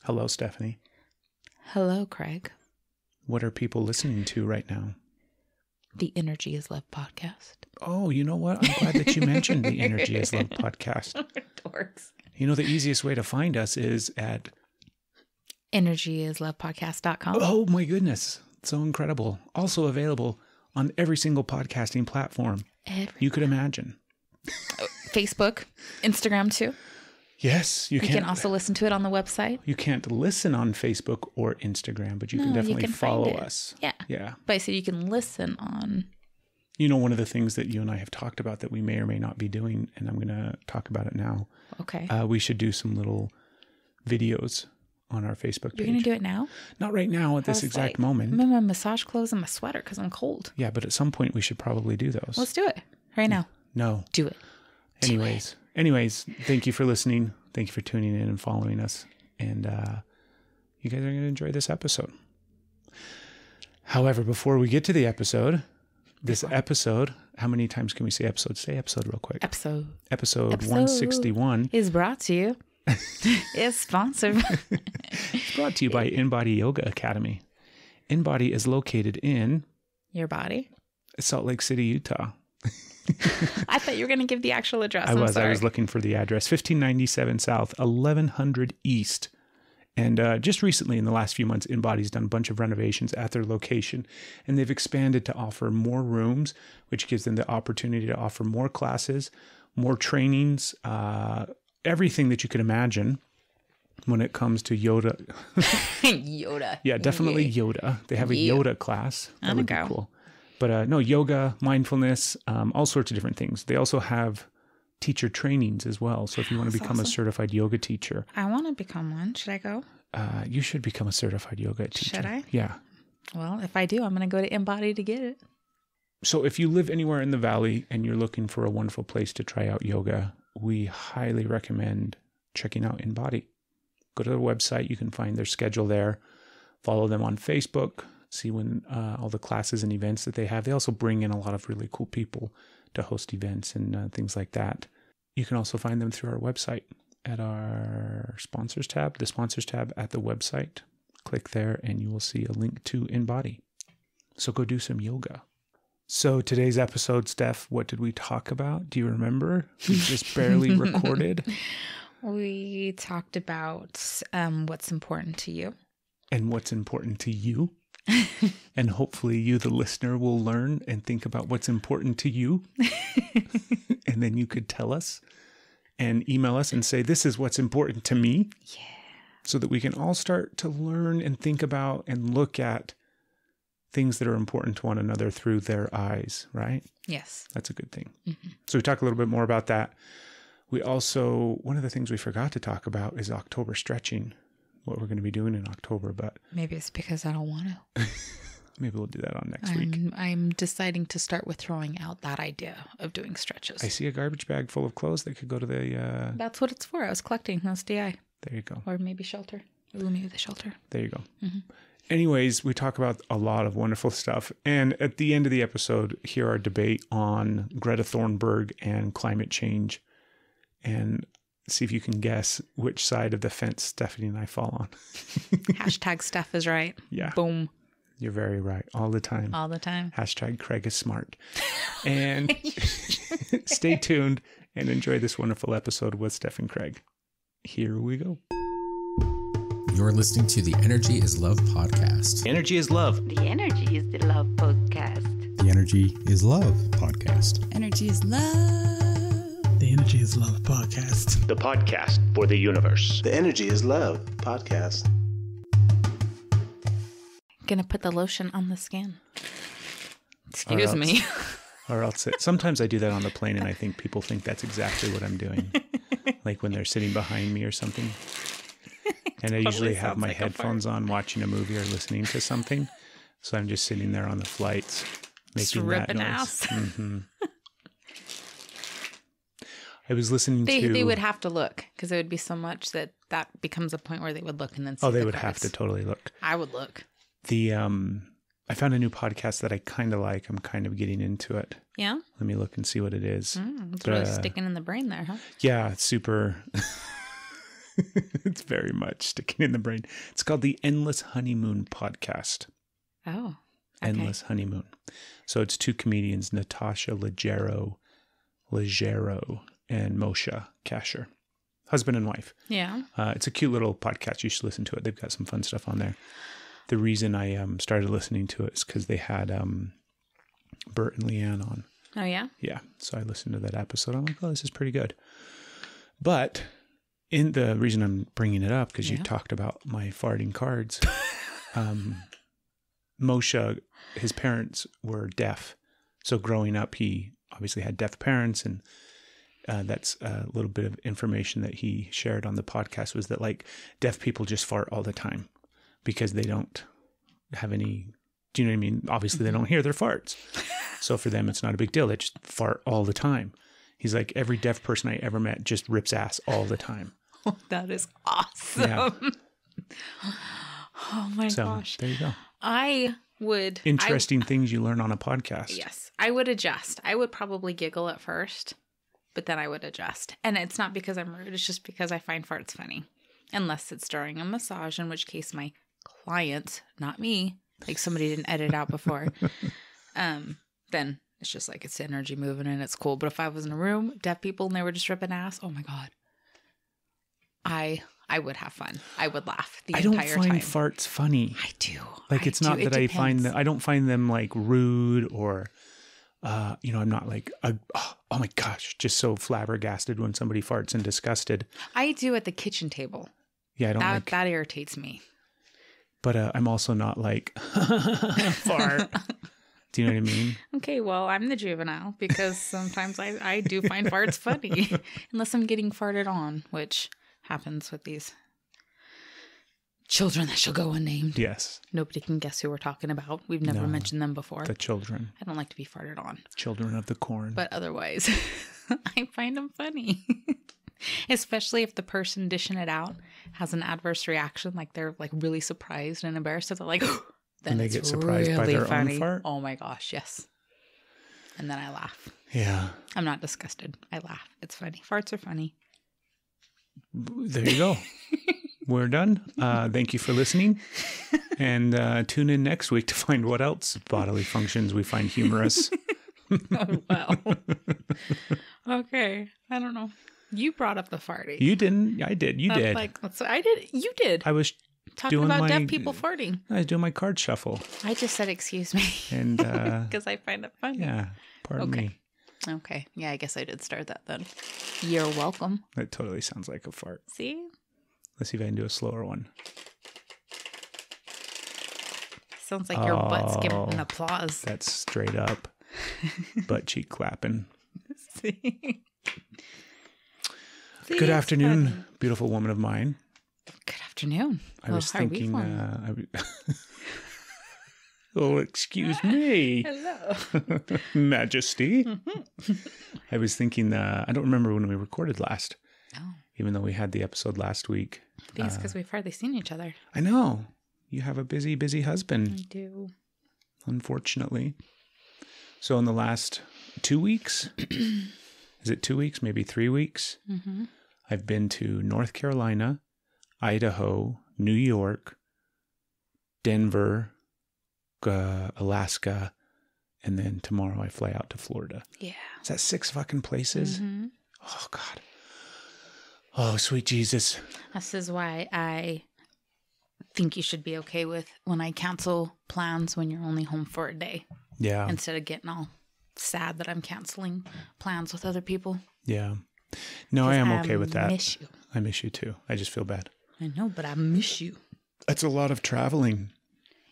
Hello, Stephanie. Hello, Craig. What are people listening to right now? The Energy is Love podcast. Oh, you know what? I'm glad that you mentioned the Energy is Love podcast. Dorks. You know, the easiest way to find us is at energyislovepodcast.com. Oh my goodness. So incredible. Also available on every single podcasting platform you could imagine. Facebook, Instagram too. Yes, you can also listen to it on the website. You can't listen on Facebook or Instagram, but you can definitely follow us. Yeah. But I said you can listen on. You know, one of the things that you and I have talked about that we may or may not be doing, and I'm going to talk about it now. Okay. We should do some little videos on our Facebook page. You're going to do it now? Not right now at this exact moment. I'm in my massage clothes and my sweater because I'm cold. Yeah, but at some point we should probably do those. Let's do it right now. No. Do it. Anyways, thank you for listening. Thank you for tuning in and following us. And you guys are going to enjoy this episode. However, before we get to the episode, how many times can we say episode? Say episode real quick. Episode 161 is brought to you. Is sponsored. It's brought to you by InBody Yoga Academy. InBody is located in your body, Salt Lake City, Utah. I thought you were going to give the actual address. I was looking for the address. 1597 South, 1100 East. And just recently, in the last few months, InBody's done a bunch of renovations at their location, and they've expanded to offer more rooms, which gives them the opportunity to offer more classes, more trainings, everything that you could imagine when it comes to Yoda. Yoda. Yeah, definitely Yoda. They have a Yoda class. That would be cool. But no, yoga, mindfulness, all sorts of different things. They also have teacher trainings as well. So if you want to become a certified yoga teacher. I want to become one. Should I go? You should become a certified yoga teacher. Should I? Yeah. Well, if I do, I'm going to go to InBody to get it. So if you live anywhere in the Valley and you're looking for a wonderful place to try out yoga, we highly recommend checking out InBody. Go to their website. You can find their schedule there. Follow them on Facebook. See when all the classes and events that they have. They also bring in a lot of really cool people to host events and things like that. You can also find them through our website at our sponsors tab, the sponsors tab at the website. Click there and you will see a link to InBody. So go do some yoga. So today's episode, Steph, what did we talk about? Do you remember? We just barely recorded. We talked about what's important to you. And what's important to you. And hopefully you, the listener, will learn and think about what's important to you. And then you could tell us and email us and say, this is what's important to me. Yeah. So that we can all start to learn and think about and look at things that are important to one another through their eyes, right? Yes. That's a good thing. Mm-hmm. So we talk a little bit more about that. We also, one of the things we forgot to talk about is October stretching. What we're going to be doing in October, but maybe it's because I don't want to. Maybe we'll do that on next week. I'm deciding to start with throwing out that idea of doing stretches. I see a garbage bag full of clothes that could go to the... That's what it's for. I was collecting. That's DI. There you go. Or maybe shelter. Ooh, maybe the shelter. There you go. Mm-hmm. Anyways, we talk about a lot of wonderful stuff. And at the end of the episode, hear our debate on Greta Thunberg and climate change. And see if you can guess which side of the fence Stephanie and I fall on. Hashtag Steph is right. Yeah. Boom. You're very right. All the time. All the time. Hashtag Craig is smart. And stay tuned and enjoy this wonderful episode with Steph and Craig. Here we go. You're listening to the Energy is Love podcast. Energy is love. The Energy is the Love podcast. The Energy is Love podcast. Energy is love. The Energy is Love podcast. The podcast for the universe. The Energy is Love podcast. Gonna put the lotion on the skin. Excuse me. Or else sometimes I do that on the plane and I think people think that's exactly what I'm doing. Like when they're sitting behind me or something. And I usually have my headphones on watching a movie or listening to something. So I'm just sitting there on the flights making that noise. Ass. Mm-hmm. I was listening to... They would have to look because it would be so much that becomes a point where they would look and then see they the would price. have to totally look. I would look. I found a new podcast that I kind of like. I'm kind of getting into it. Yeah? Let me look and see what it is. It's really sticking in the brain there, huh? Yeah, it's super... It's very much sticking in the brain. It's called the Endless Honeymoon Podcast. Oh. Okay. Endless Honeymoon. So it's two comedians, Natasha Leggero, and Moshe Kasher. Husband and wife. Yeah. It's a cute little podcast. You should listen to it. They've got some fun stuff on there. The reason I started listening to it is because they had Bert and Leanne on. Oh, yeah? Yeah. So I listened to that episode. I'm like, oh, this is pretty good. But in the reason I'm bringing it up, because you talked about my farting cards, Moshe, his parents were deaf. So growing up, he obviously had deaf parents. And that's a little bit of information that he shared on the podcast was that like deaf people just fart all the time because they don't have any, do you know what I mean? Obviously they don't hear their farts. So for them, it's not a big deal. They just fart all the time. He's like, every deaf person I ever met just rips ass all the time. Oh, that is awesome. Yeah. Oh my gosh. There you go. I would. Interesting things you learn on a podcast. Yes. I would adjust. I would probably giggle at first, but then I would adjust. And it's not because I'm rude. It's just because I find farts funny. Unless it's during a massage, in which case my clients, not me, like somebody didn't edit out before, then it's just like it's the energy moving and it's cool. But if I was in a room, deaf people, and they were just ripping ass, oh my God. I would have fun. I would laugh the entire time. I don't find farts funny. I do. Like, it's not that I find them, I don't find them like rude or, I'm not like, oh my gosh, just so flabbergasted when somebody farts and disgusted. I do at the kitchen table. Yeah, I don't that irritates me. But I'm also not like, fart. Do you know what I mean? Okay, well, I'm the juvenile because sometimes I do find farts funny. Unless I'm getting farted on, which happens with these children that shall go unnamed. Yes. Nobody can guess who we're talking about. We've never mentioned them before. The children. I don't like to be farted on. Children of the corn. But otherwise, I find them funny. Especially if the person dishing it out has an adverse reaction, like they're like really surprised and embarrassed. So they're like, then and they get surprised by their own fart? Oh my gosh, yes. And then I laugh. Yeah. I'm not disgusted. I laugh. It's funny. Farts are funny. There you go. We're done. Thank you for listening. And tune in next week to find what else bodily functions we find humorous. Oh, wow. Okay. I don't know. You brought up the farting. You didn't. I did. You did. I did. You did. I was talking about deaf people farting. I was doing my card shuffle. I just said, excuse me. And because I find it funny. Yeah. Pardon me. Okay. Yeah, I guess I did start that then. You're welcome. That totally sounds like a fart. See? Let's see if I can do a slower one. Sounds like your butt's giving an applause. That's straight up butt cheek clapping. See? Good afternoon, beautiful woman of mine. Good afternoon. I was thinking... Oh, excuse me. Hello. Majesty. I was thinking, I don't remember when we recorded last. Oh. Even though we had the episode last week. I think it's because we've hardly seen each other. I know. You have a busy, busy husband. I do. Unfortunately. So in the last 2 weeks, is it 2 weeks? Maybe 3 weeks? Mm-hmm. I've been to North Carolina, Idaho, New York, Denver, Alaska, and then tomorrow I fly out to Florida. Yeah. Is that 6 fucking places? Mm-hmm. Oh, God. Oh, sweet Jesus. This is why I think you should be okay with when I cancel plans when you're only home for a day. Yeah. Instead of getting all sad that I'm canceling plans with other people. Yeah. No, I am okay with that. I miss you. I miss you too. I just feel bad. I know, but I miss you. That's a lot of traveling.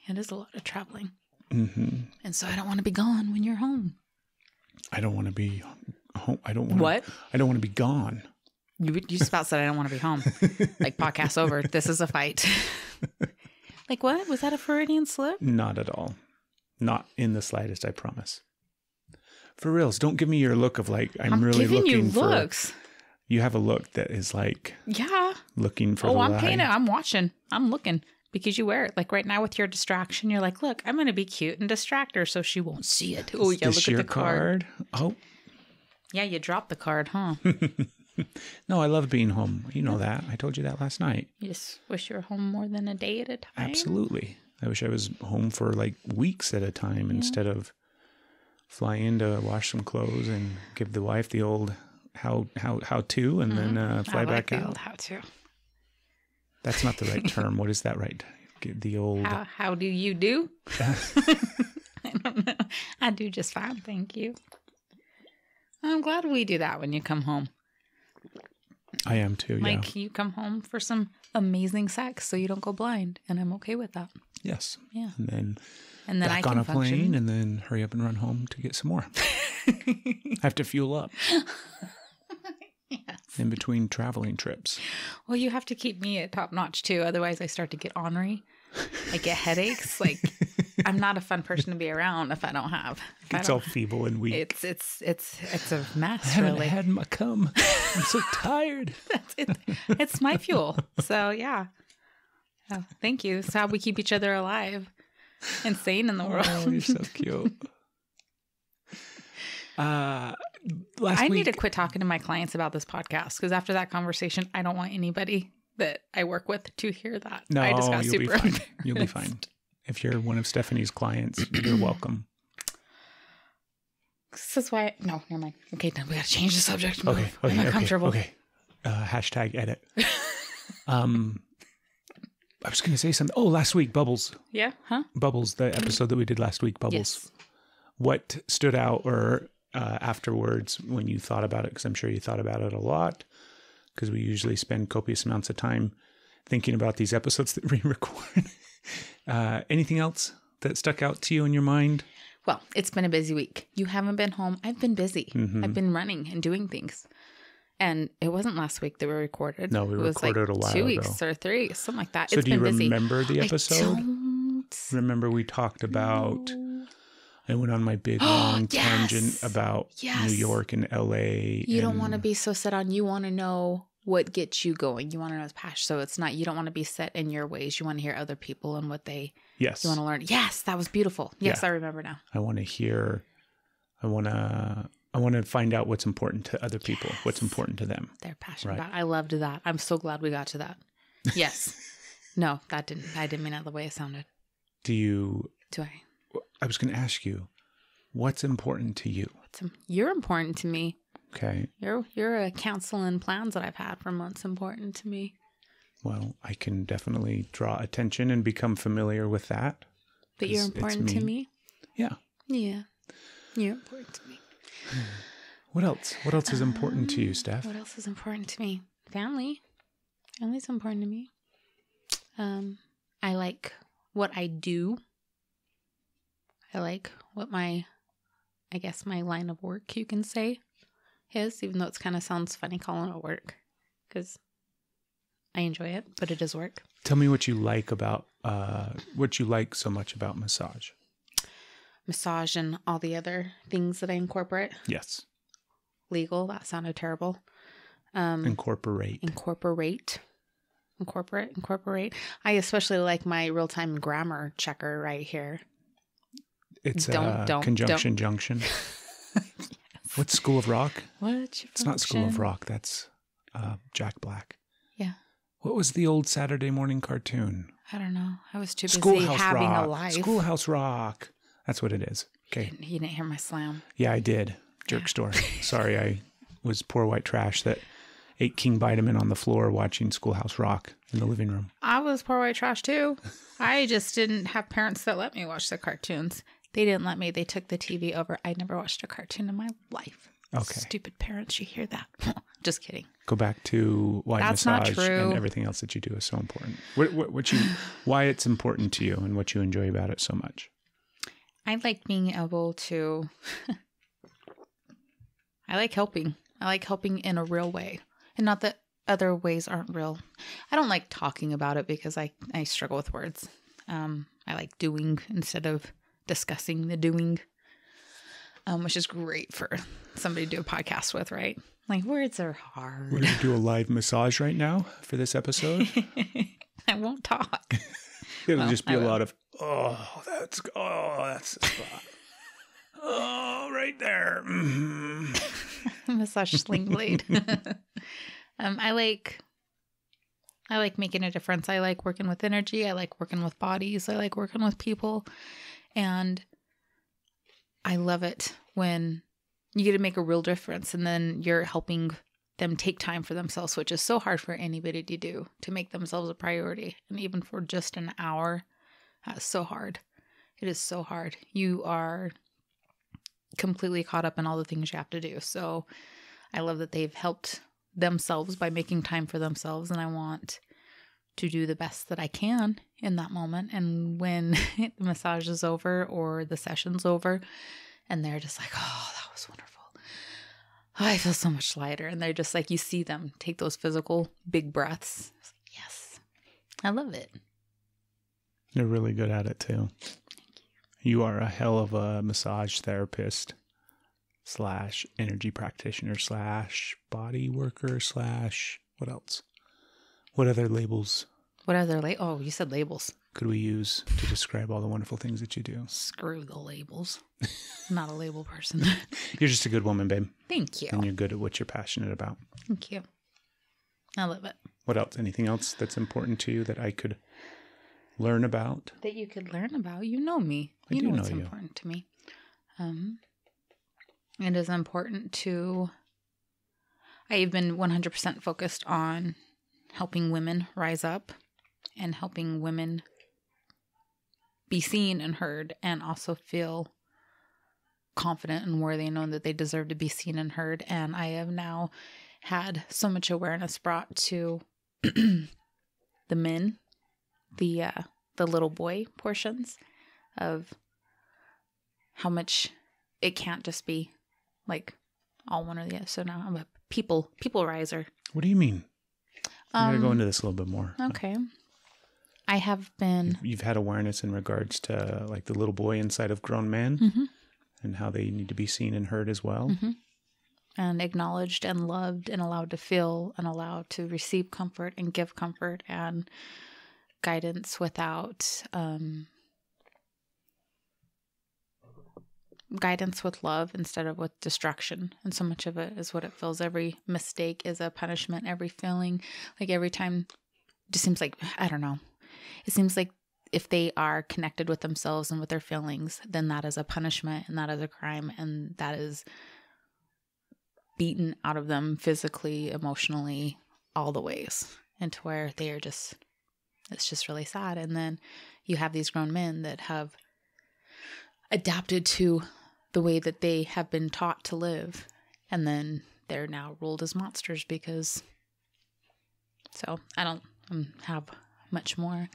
It is a lot of traveling. Mm-hmm. And so I don't want to be gone when you're home. I don't want to be home. I don't want. What? I don't want to be gone. You just about said I don't want to be home. Like, podcast over. This is a fight. Like, what? Was that a Freudian slip? Not at all. Not in the slightest, I promise. For reals, don't give me your look of like, I'm really giving looking you for... looks. You have a look that is like... Yeah. Looking for the I'm lie. paying it. I'm watching. I'm looking. Because you wear it. Like right now with your distraction, you're like, look, I'm going to be cute and distract her so she won't see it. Oh, yeah, Is this look at your the card. Oh. Yeah, you dropped the card, huh? No, I love being home. You know that. I told you that last night. You just wish you were home more than a day at a time? Absolutely. I wish I was home for like weeks at a time instead of fly in to wash some clothes and give the wife the old how to and then fly back out. The old how to. That's not the right term. What is that right? Get the old how do you do? I don't know. I do just fine, thank you. I'm glad we do that when you come home. I am too, Like you come home for some amazing sex so you don't go blind, and I'm okay with that. Yes. Yeah. And then back I can on a plane and then hurry up and run home to get some more. I have to fuel up. Yes. In between traveling trips. Well, you have to keep me at top notch too. Otherwise I start to get ornery. I get headaches. Like I'm not a fun person to be around if I don't have. It's all feeble and weak. It's a mess. I haven't really. had my cum. I'm so tired. It's my fuel. So yeah. Oh, thank you. It's how we keep each other alive and sane in the world. Oh, you're so cute. I need to quit talking to my clients about this podcast because after that conversation, I don't want anybody that I work with to hear that. No, I just got you'll be super fine. You'll be fine. If you're one of Stephanie's clients, you're welcome. This is why. No, never mind. Okay, then we got to change the subject. Okay. I'm uncomfortable. Okay. Hashtag edit. I was going to say something. Oh, last week, Bubbles. Yeah? Huh? Bubbles, the episode that we did last week, Bubbles. Yes. What stood out or afterwards when you thought about it? Because I'm sure you thought about it a lot because we usually spend copious amounts of time thinking about these episodes that we record. Anything else that stuck out to you in your mind? Well, it's been a busy week. You haven't been home. I've been busy. Mm-hmm. I've been running and doing things. And it wasn't last week that we recorded. No, we recorded a while 2 ago. weeks or 3, something like that. So It's do you been busy. remember the episode? I don't. Remember we talked about, I went on my big long tangent about New York and LA. You don't want to be so set on, you want to know what gets you going. You want to know his passion. So it's not, you don't want to be set in your ways. You want to hear other people and what they, yes. You want to learn. Yes, that was beautiful. Yes, I remember now. I want to hear, I want to find out what's important to other people, what's important to them. They're passionate about. I loved that. I'm so glad we got to that. Yes. No, I didn't mean it the way it sounded. Do I? I was going to ask you, what's important to you? You're important to me. Okay. Your counsel and plans that I've had for months important to me. Well, I can definitely draw attention and become familiar with that. But you're important to me? Yeah. Yeah. You're important to me. What else? What else is important to you, Steph? What else is important to me? Family. Family's important to me. I like what I do. I like what my line of work, you can say, is, even though it kind of sounds funny calling it work, because I enjoy it, but it is work. Tell me what you like about, what you like so much about massage. Massage and all the other things that I incorporate. Yes. Legal, that sounded terrible. Incorporate. I especially like my real-time grammar checker right here. It's don't conjunction junction. Yes. What's School of Rock? What's your It's not School of Rock. That's Jack Black. Yeah. What was the old Saturday morning cartoon? I don't know. I was too busy Schoolhouse having Rock. a life. Schoolhouse Rock. That's what it is. Okay. You didn't hear my slam. Yeah, I did. Jerk store. Sorry, I was poor white trash that ate King Vitamin on the floor watching Schoolhouse Rock in the living room. I was poor white trash too. I just didn't have parents that let me watch the cartoons. They didn't let me. They took the TV over. I never watched a cartoon in my life. Okay. Stupid parents, you hear that? Just kidding. Go back to why That's not massage true. and everything else that you do is so important. Why it's important to you and what you enjoy about it so much. I like being able to... I like helping. I like helping in a real way. And not that other ways aren't real. I don't like talking about it because I struggle with words. I like doing instead of discussing the doing, which is great for somebody to do a podcast with, right? Like, words are hard. We're going to do a live massage right now for this episode. I won't talk. It'll just be a lot of, that's the spot. Oh, right there. Mm-hmm. massage sling blade. I like making a difference. I like working with energy. I like working with bodies. I like working with people. And I love it when you get to make a real difference and then you're helping them take time for themselves, which is so hard for anybody to do, to make themselves a priority. And even for just an hour, that's so hard. It is so hard. You are completely caught up in all the things you have to do. So I love that they've helped themselves by making time for themselves. And I want to do the best that I can in that moment. And when the massage is over or the session's over and they're just like, oh, that was wonderful. I feel so much lighter. And they're just like, you see them take those physical big breaths. It's like, yes, I love it. You're really good at it too. You are a hell of a massage therapist / energy practitioner / body worker / what else? What other labels? What other oh, you said labels. Could we use to describe all the wonderful things that you do? Screw the labels. I'm not a label person. You're just a good woman, babe. Thank you. And you're good at what you're passionate about. Thank you. I love it. What else? Anything else that's important to you that I could learn about? That you could learn about? You know me. I do know what's you. important to me. It is important to... I've been 100% focused on helping women rise up and helping women be seen and heard and also feel confident and worthy and know that they deserve to be seen and heard. And I have now had so much awareness brought to the men, the little boy portions of how much it can't just be like all one or the other. So now I'm a people riser. What do you mean? I'm going to go into this a little bit more. Okay. I have been... You've had awareness in regards to like the little boy inside of grown men Mm-hmm. and how they need to be seen and heard as well. Mm-hmm. And acknowledged and loved and allowed to feel and allowed to receive comfort and give comfort and guidance without... guidance with love instead of with destruction. And so much of it is what it feels. Every mistake is a punishment. Every feeling, like every time, it just seems like, I don't know. It seems like if they are connected with themselves and with their feelings, then that is a punishment and that is a crime and that is beaten out of them physically, emotionally, all the ways. And to where they are just, it's just really sad. And then you have these grown men that have adapted to the way that they have been taught to live. And then they're now ruled as monsters because... So I don't have much more.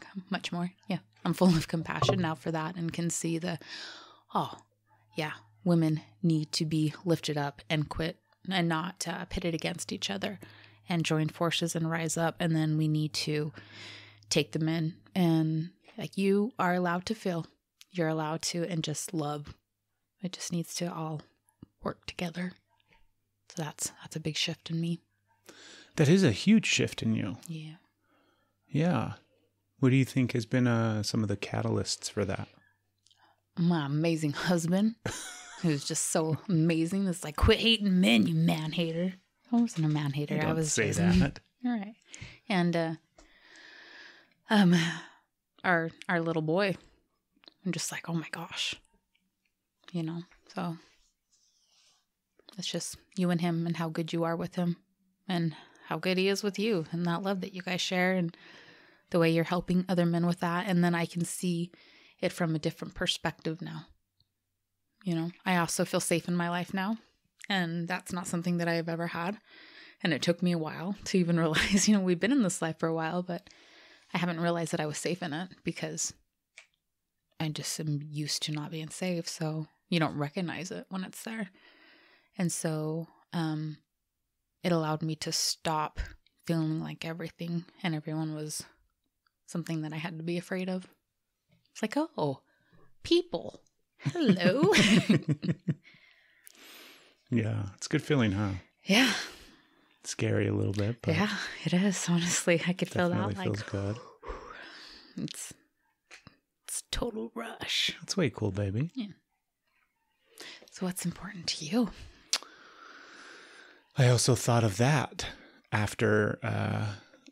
Yeah. I'm full of compassion now for that and can see women need to be lifted up and quit and not pitted against each other and join forces and rise up. And then we need to take them in and like you are allowed to feel. You're allowed to and just love. It just needs to all work together. So that's a big shift in me. That is a huge shift in you. Yeah. Yeah. What do you think has been some of the catalysts for that? My amazing husband, who's just so amazing. It's like, quit hating men, you man hater. I wasn't a man hater. Don't I was say just, that. All right. And our little boy, I'm just like, oh my gosh. So it's just you and him and how good you are with him and how good he is with you and that love that you guys share and the way you're helping other men with that. And then I can see it from a different perspective now. I also feel safe in my life now. And that's not something that I've ever had. And it took me a while to even realize, we've been in this life for a while, but I haven't realized that I was safe in it because I just am used to not being safe. So you don't recognize it when it's there. And so it allowed me to stop feeling like everything and everyone was something that I had to be afraid of. It's like, oh, people. Hello. Yeah, it's a good feeling, huh? Yeah. It's scary a little bit, but yeah, it is. Honestly, I could feel that. feels good. It's total rush. That's way cool, baby. Yeah. So what's important to you? I also thought of that after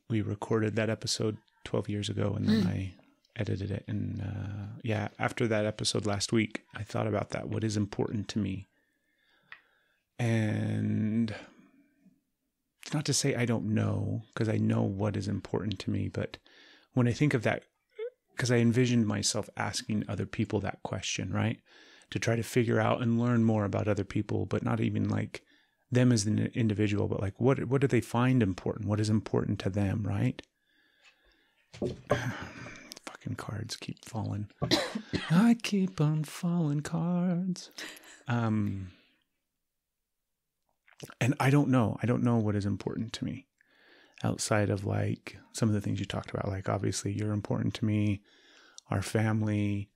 we recorded that episode 12 years ago, and then I edited it. And after that episode last week, I thought about that. What is important to me? And it's not to say I don't know, because I know what is important to me. But when I think of that, because I envisioned myself asking other people that question, right? To try to figure out and learn more about other people, but not even like them as an individual, but like what do they find important? What is important to them, right? Fucking cards keep falling. I keep on falling cards. And I don't know. I don't know what is important to me outside of like some of the things you talked about. Like obviously you're important to me, our family,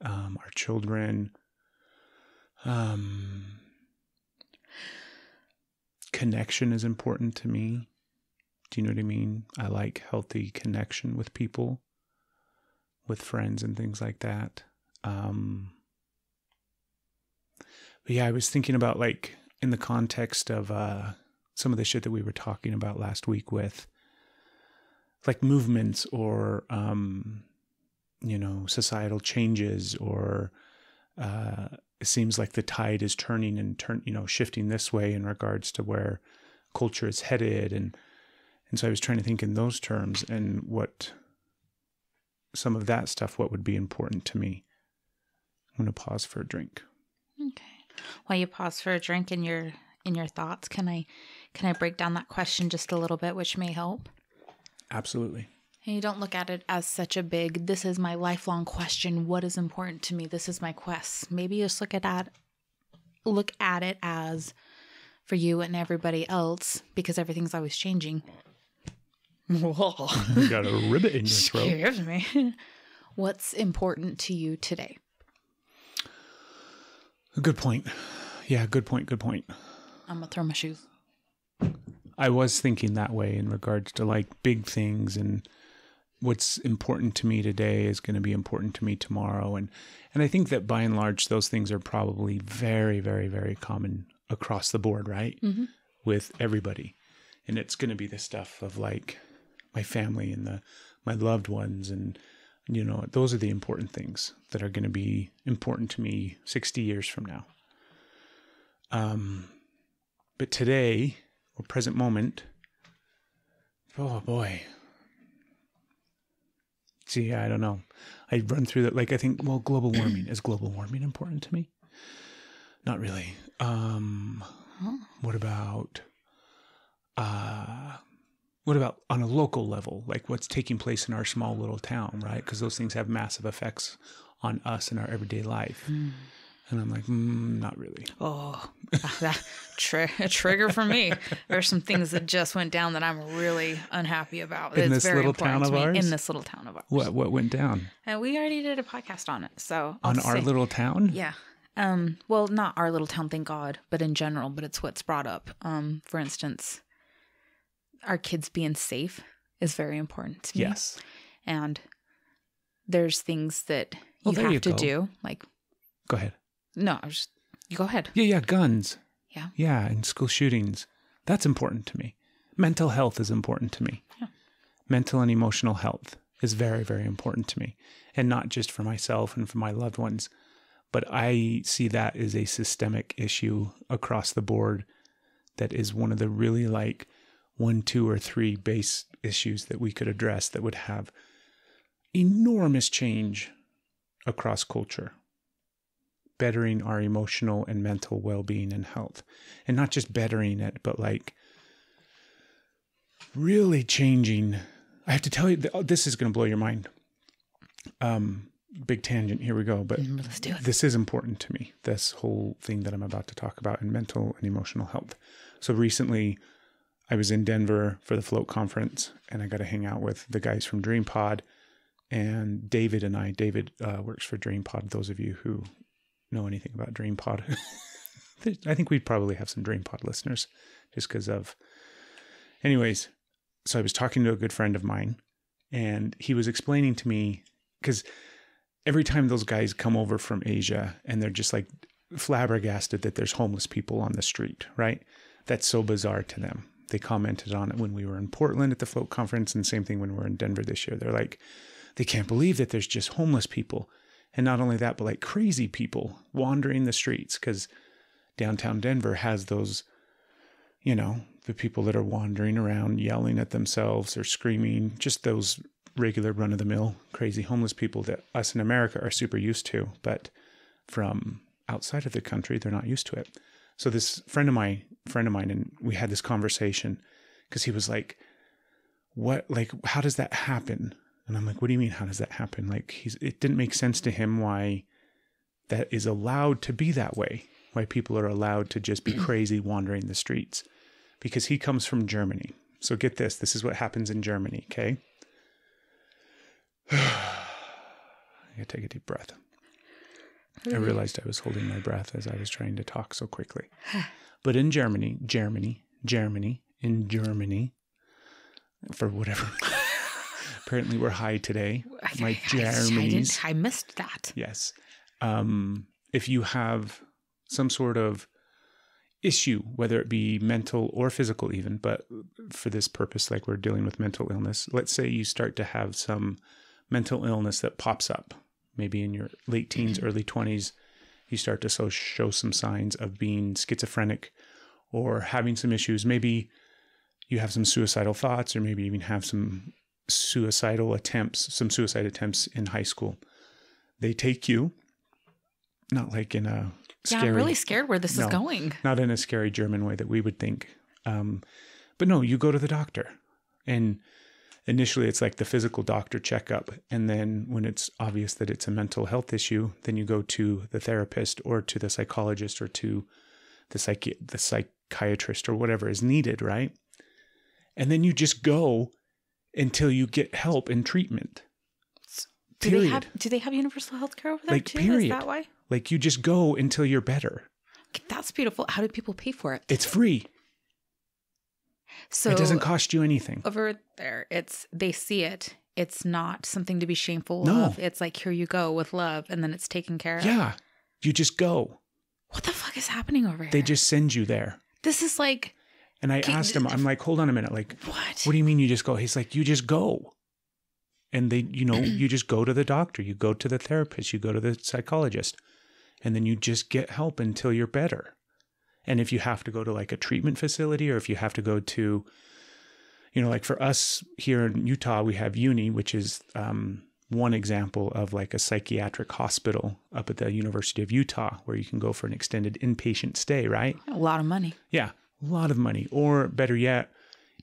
our children, connection is important to me. Do you know what I mean? I like healthy connection with people, with friends and things like that. But yeah, I was thinking about like in the context of some of the shit that we were talking about last week with like movements or, societal changes, or it seems like the tide is turning and shifting this way in regards to where culture is headed. And so I was trying to think in those terms and what some of that stuff, what would be important to me. I'm going to pause for a drink. Okay. While you pause for a drink in your thoughts, can I break down that question just a little bit, which may help? Absolutely. And you don't look at it as such a big, this is my lifelong question. What is important to me? This is my quest. Maybe just look at it as for you and everybody else, because everything's always changing. Whoa. You got a ribbit in your throat. Excuse me. What's important to you today? Good point. Yeah, good point. I'm going to throw my shoes. I was thinking that way in regards to like big things, and what's important to me today is going to be important to me tomorrow. And I think that by and large, those things are probably very, very, very common across the board, right? Mm-hmm. With everybody. And it's going to be the stuff of like my family and my loved ones. And, those are the important things that are going to be important to me 60 years from now. But today, or present moment, oh boy. See, I don't know. I run through that. Like, I think, well, global warming. Is global warming important to me? Not really. What about on a local level? Like what's taking place in our small little town, right? Because those things have massive effects on us in our everyday life. And I'm like, not really. Oh, that a trigger for me. There's some things that just went down that I'm really unhappy about. In this little town of ours? In this little town of ours. What went down? We already did a podcast on it. So on our little town? Yeah. Well, not our little town, thank God, but in general, but it's what's brought up. For instance, our kids being safe is very important to me. Yes. And there's things that you have to do. Like, go ahead. No, you go ahead. Yeah, guns. Yeah. Yeah, and school shootings. That's important to me. Mental health is important to me. Yeah. Mental and emotional health is very, very important to me. And not just for myself and for my loved ones, but I see that as a systemic issue across the board that is one of the really like 1, 2, or 3 base issues that we could address that would have enormous change across culture. Bettering our emotional and mental well-being and health. And not just bettering it, but like really changing. I have to tell you, this is going to blow your mind. Big tangent, here we go. But let's do it. This is important to me, this whole thing that I'm about to talk about in mental and emotional health. So recently, I was in Denver for the Float Conference, and I got to hang out with the guys from DreamPod. And David works for DreamPod, those of you who know anything about DreamPod. I think we probably have some DreamPod listeners just because of... Anyways, so I was talking to a good friend of mine, and he was explaining to me, because every time those guys come over from Asia and they're just like flabbergasted that there's homeless people on the street, right? that's so bizarre to them. They commented on it when we were in Portland at the Float Conference, and same thing when we're in Denver this year. They're like, they can't believe that there's just homeless people. And not only that, but like crazy people wandering the streets, because downtown Denver has those, you know, the people that are wandering around yelling at themselves or screaming, just those regular run-of-the-mill crazy homeless people that us in America are super used to. But from outside of the country, they're not used to it. So this friend of mine, and we had this conversation because he was like, what, like, how does that happen? And I'm like, what do you mean? How does that happen? Like, it didn't make sense to him why that is allowed to be that way, why people are allowed to just be crazy wandering the streets, because he comes from Germany. So get this, this is what happens in Germany. Okay. I gotta take a deep breath. I realized I was holding my breath as I was trying to talk so quickly. But in Germany, for whatever. Apparently we're high today. My Germanies. I missed that. Yes. If you have some sort of issue, whether it be mental or physical even, but for this purpose, like we're dealing with mental illness, let's say you start to have some mental illness that pops up. Maybe in your late teens, early 20s, you start to show some signs of being schizophrenic or having some issues. Maybe you have some suicidal thoughts, or maybe even have some suicide attempts in high school. They take you, not like in a scary... Yeah, I'm really scared where this is going. Not in a scary German way that we would think. But no, you go to the doctor, and initially it's like the physical doctor checkup. And then when it's obvious that it's a mental health issue, then you go to the therapist or to the psychologist or to the psychiatrist or whatever is needed, right? And then you just go until you get help and treatment. Period. Do they have universal health care over there like, too? Period. Is that why? Like, you just go until you're better. That's beautiful. How do people pay for it? It's free. So it doesn't cost you anything. Over there, they see it. It's not something to be shameful No. of. It's like, here you go with love, and then it's taken care of. Yeah. You just go. What the fuck is happening over here? They just send you there. This is like... And I asked him, I'm like, hold on a minute. Like, what do you mean you just go? He's like, you just go. And they, you just go to the doctor, you go to the therapist, you go to the psychologist, and then you just get help until you're better. And if you have to go to like a treatment facility, or if you have to go to, like for us here in Utah, we have Uni, which is one example of like a psychiatric hospital up at the University of Utah, where you can go for an extended inpatient stay, right? A lot of money. Yeah, a lot of money. Or better yet,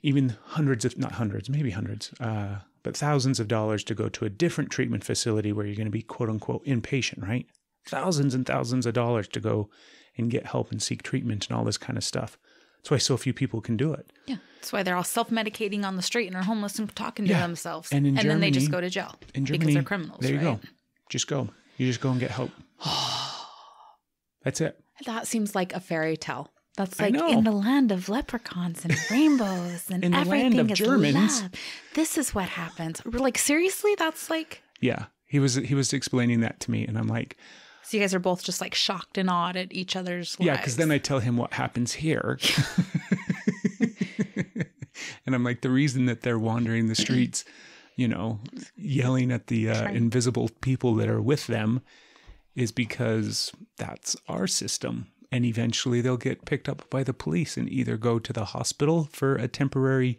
even maybe hundreds, but thousands of dollars to go to a different treatment facility where you're going to be quote unquote inpatient, right? Thousands and thousands of dollars to go and get help and seek treatment and all this kind of stuff. That's why so few people can do it. Yeah. That's why they're all self-medicating on the street and are homeless and talking to themselves. And in Germany, then they just go to jail because they're criminals. There you right? go. Just go. You just go and get help. That's it. That seems like a fairy tale. That's like in the land of leprechauns and rainbows and everything is Germans. love. This is what happens. We're like, seriously? That's like... Yeah. He was explaining that to me, and I'm like... So you guys are both just like shocked and awed at each other's lives. Yeah, because then I tell him what happens here. And I'm like, the reason that they're wandering the streets, yelling at the invisible people that are with them is because that's our system. And eventually they'll get picked up by the police and either go to the hospital for a temporary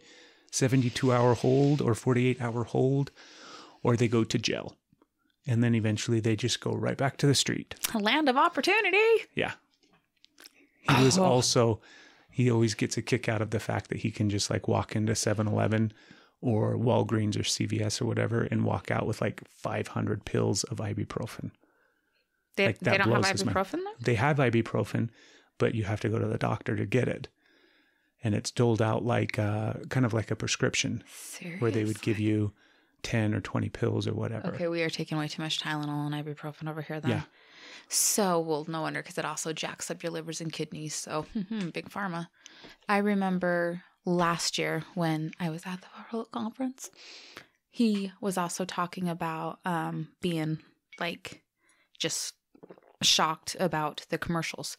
72-hour hold or 48-hour hold, or they go to jail. And then eventually they just go right back to the street. A land of opportunity. Yeah. He always gets a kick out of the fact that he can just like walk into 7-Eleven or Walgreens or CVS or whatever and walk out with like 500 pills of ibuprofen. They don't have ibuprofen though? They have ibuprofen, but you have to go to the doctor to get it. And it's doled out like kind of like a prescription. Seriously? Where they would give you 10 or 20 pills or whatever. Okay, we are taking way too much Tylenol and ibuprofen over here then. Yeah. So, well, no wonder, because it also jacks up your livers and kidneys. So, big pharma. I remember last year when I was at the Float Conference, he was also talking about being like just shocked about the commercials.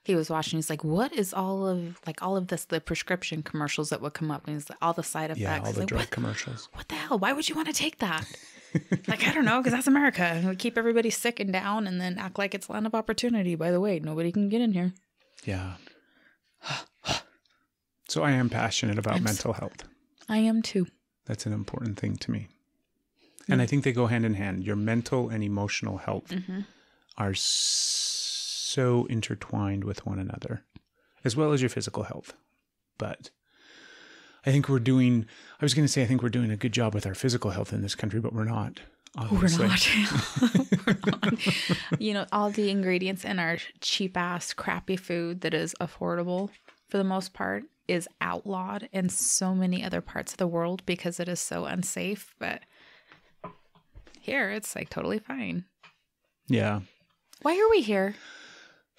he was watching. He's like, what is all of this, the prescription commercials that would come up, and he's like, all the side effects. Yeah, all the like, drug commercials. What the hell? Why would you want to take that? Like, I don't know, because that's America. And we keep everybody sick and down and then act like it's land of opportunity. By the way, nobody can get in here. Yeah. So I am passionate about mental health. I am too. That's an important thing to me. And I think they go hand in hand. Your mental and emotional health are so intertwined with one another, as well as your physical health. But I think I was going to say, I think we're doing a good job with our physical health in this country, but we're not. Obviously. We're not. You know, all the ingredients in our cheap ass, crappy food that is affordable for the most part is outlawed in so many other parts of the world because it is so unsafe. But here, it's like totally fine. Yeah. Why are we here?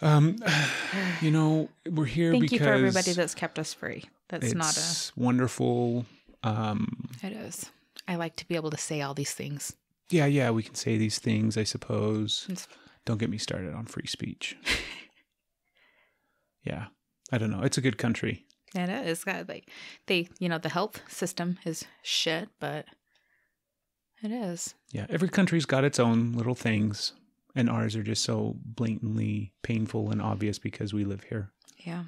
You know, we're here Thank because you for everybody that's kept us free. That's not it's wonderful. It is. I like to be able to say all these things. Yeah, we can say these things, I suppose. Don't get me started on free speech. Yeah. I don't know. It's a good country. It is. Like the health system is shit, but it is. Yeah, every country's got its own little things, and ours are just so blatantly painful and obvious because we live here. Yeah.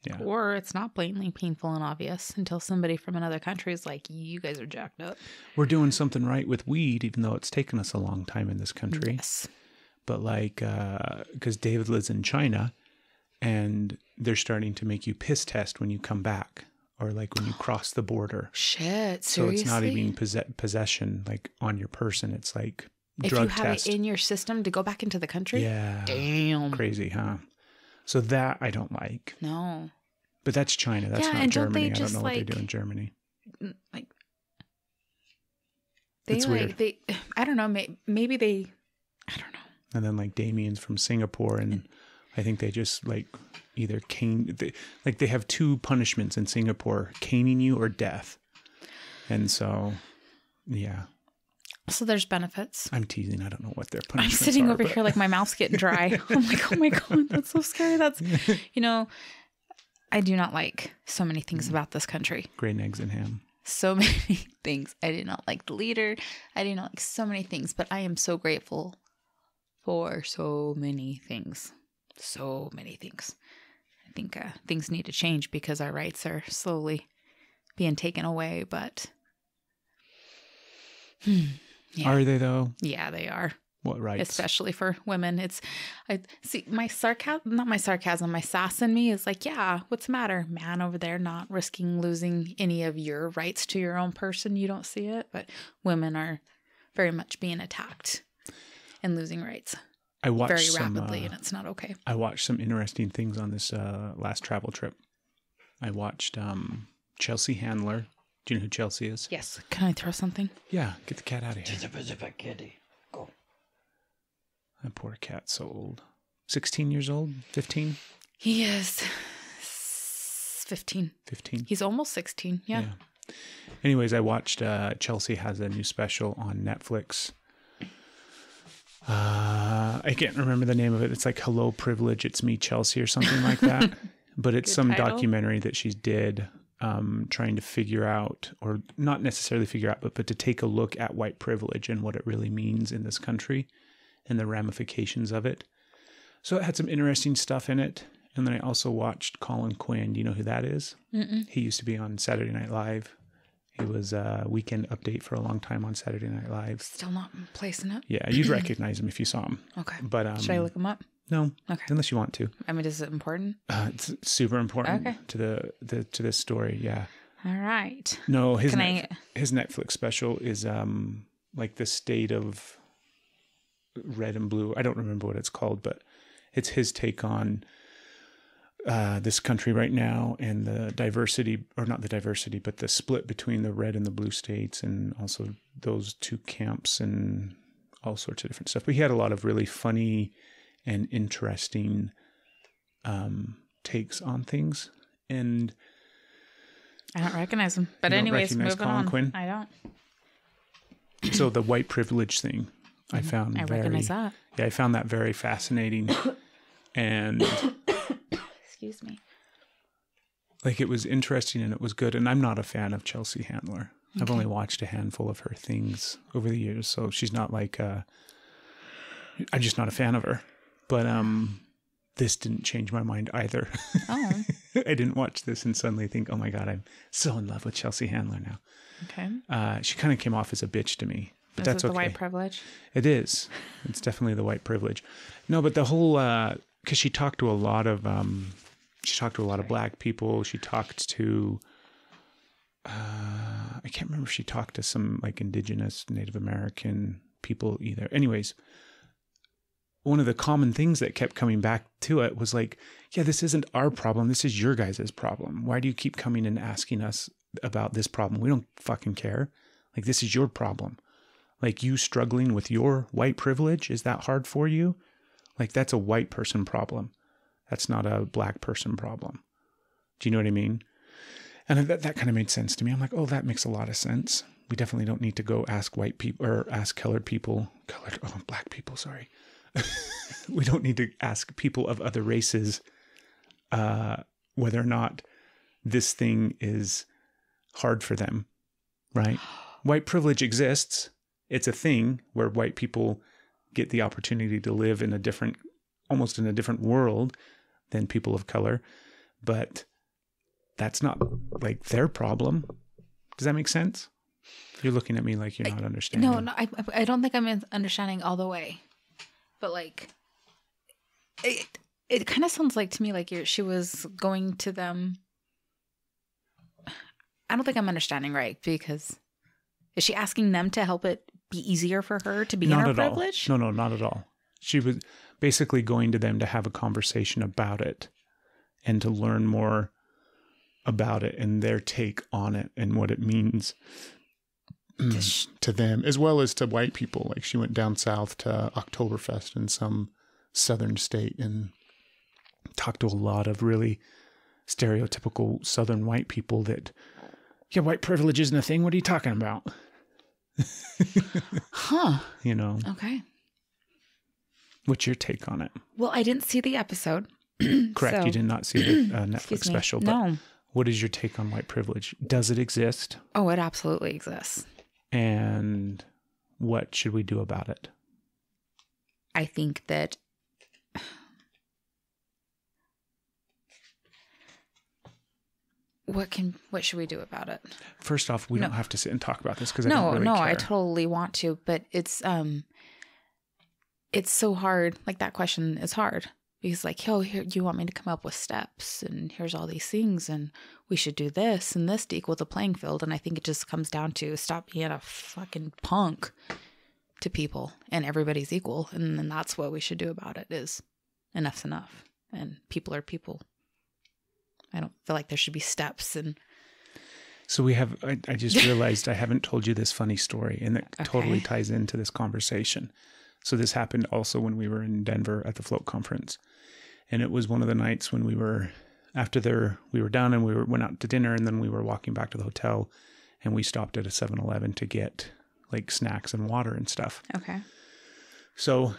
Yeah. Or it's not blatantly painful and obvious until somebody from another country is like, you guys are jacked up. We're doing something right with weed, even though it's taken us a long time in this country. Yes. But like, because David lives in China, and they're starting to make you piss test when you come back, or like when you cross the border. Shit, seriously? So it's not even possession like on your person. It's like if drug you have test. it in your system to go back into the country? Yeah. Damn. Crazy, huh? So that I don't like. No. But that's China. That's Yeah, not and don't Germany. they I don't just, know what they like- do in Germany. Like, It's weird. I don't know, maybe they, I don't know. And then like Damien's from Singapore, and I think they just like either they have two punishments in Singapore: caning you or death. And so, yeah. So there's benefits. I'm teasing. I don't know what their I'm punishments sitting are, over but- here like my mouth's getting dry. I'm like, oh my God, that's so scary. That's, I do not like so many things about this country. Grain, eggs, and ham. So many things. I did not like the leader. I did not like so many things, but I am so grateful for so many things. So many things. I think things need to change because our rights are slowly being taken away, but... Yeah. Are they though? Yeah, they are. What rights? Especially for women. I see my sass in me is like, yeah, what's the matter? Man over there not risking losing any of your rights to your own person. You don't see it, but women are very much being attacked and losing rights. I watched very rapidly, and it's not okay. I watched some interesting things on this last travel trip. I watched Chelsea Handler. Do you know who Chelsea is? Yes. Can I throw something? Yeah, get the cat out of here. Go. That poor cat's so old. 16 years old? 15? He is 15. 15? He's almost 16. Yeah. Anyways, I watched Chelsea has a new special on Netflix. I can't remember the name of it. It's like Hello Privilege, It's Me Chelsea or something like that. But it's some title. documentary that she did trying to figure out, or not necessarily figure out, but to take a look at white privilege and what it really means in this country and the ramifications of it. So it had some interesting stuff in it. And then I also watched Colin Quinn. Do you know who that is? Mm-mm. He used to be on Saturday Night Live. He was a Weekend Update for a long time on Saturday Night Live. Still not placing it. Yeah, you'd recognize him if you saw him. Okay. But should I look him up? No. Okay. Unless you want to. I mean, is it important? It's super important Okay. to this story. Yeah. All right. No, his Can his Netflix special is like the state of red and blue. I don't remember what it's called, but it's his take on this country right now and the diversity, or not the diversity, but the split between the red and the blue states, and also those two camps and all sorts of different stuff. But he had a lot of really funny and interesting takes on things. And I don't recognize him. But You don't anyways, recognize moving Colin on. Quinn? I don't. so the white privilege thing, I found I very, recognize that. yeah, I found that very fascinating. And Excuse me. Like, it was interesting and it was good. And I'm not a fan of Chelsea Handler. Okay. I've only watched a handful of her things over the years. So she's not like, I'm just not a fan of her. But this didn't change my mind either. Oh. I didn't watch this and suddenly think, oh my God, I'm so in love with Chelsea Handler now. Okay. She kind of came off as a bitch to me. But Is that's it the okay. white privilege? It is. It's definitely the white privilege. No, but the whole, because she talked to a lot of black people. She talked to, I can't remember if she talked to some like indigenous Native American people either. Anyways, one of the common things that kept coming back to it was like, yeah, this isn't our problem. This is your guys' problem. Why do you keep coming and asking us about this problem? We don't fucking care. Like, this is your problem. Like, you struggling with your white privilege, is that hard for you? Like, that's a white person problem. That's not a black person problem. Do you know what I mean? And that kind of made sense to me. I'm like, oh, that makes a lot of sense. We definitely don't need to go ask white people or ask black people, sorry. We don't need to ask people of other races whether or not this thing is hard for them, right? White privilege exists. It's a thing where white people get the opportunity to live in almost in a different world than people of color, but that's not like their problem. Does that make sense? You're looking at me like you're not understanding. No, I don't think I'm understanding all the way, but like, it kind of sounds like to me like she was going to them. I don't think I'm understanding right, because is she asking them to help it be easier for her to be in her privilege? No, not at all. She was basically going to them to have a conversation about it and to learn more about it and their take on it and what it means to them, as well as to white people. Like, she went down south to Oktoberfest in some southern state and talked to a lot of really stereotypical southern white people that, yeah, white privilege isn't a thing. What are you talking about? Huh. You know. Okay. What's your take on it? Well, I didn't see the episode. Correct. So, you did not see the Netflix special. But no. what is your take on white privilege? Does it exist? Oh, it absolutely exists. And what should we do about it? I think that what should we do about it? First off, we don't have to sit and talk about this because No, I don't really care. I totally want to, but it's so hard. Like, that question is hard because, like, oh, here, you want me to come up with steps, and here's all these things, and we should do this and this to equal the playing field. And I think it just comes down to stop being a fucking punk to people, and everybody's equal, and then that's what we should do about it. Is enough's enough, and people are people. I don't feel like there should be steps. And so we have, I just realized I haven't told you this funny story, and it totally ties into this conversation. So this happened also when we were in Denver at the Float Conference. And it was one of the nights when we were done and we went out to dinner, and then we were walking back to the hotel, and we stopped at a 7-Eleven to get like snacks and water and stuff. Okay. So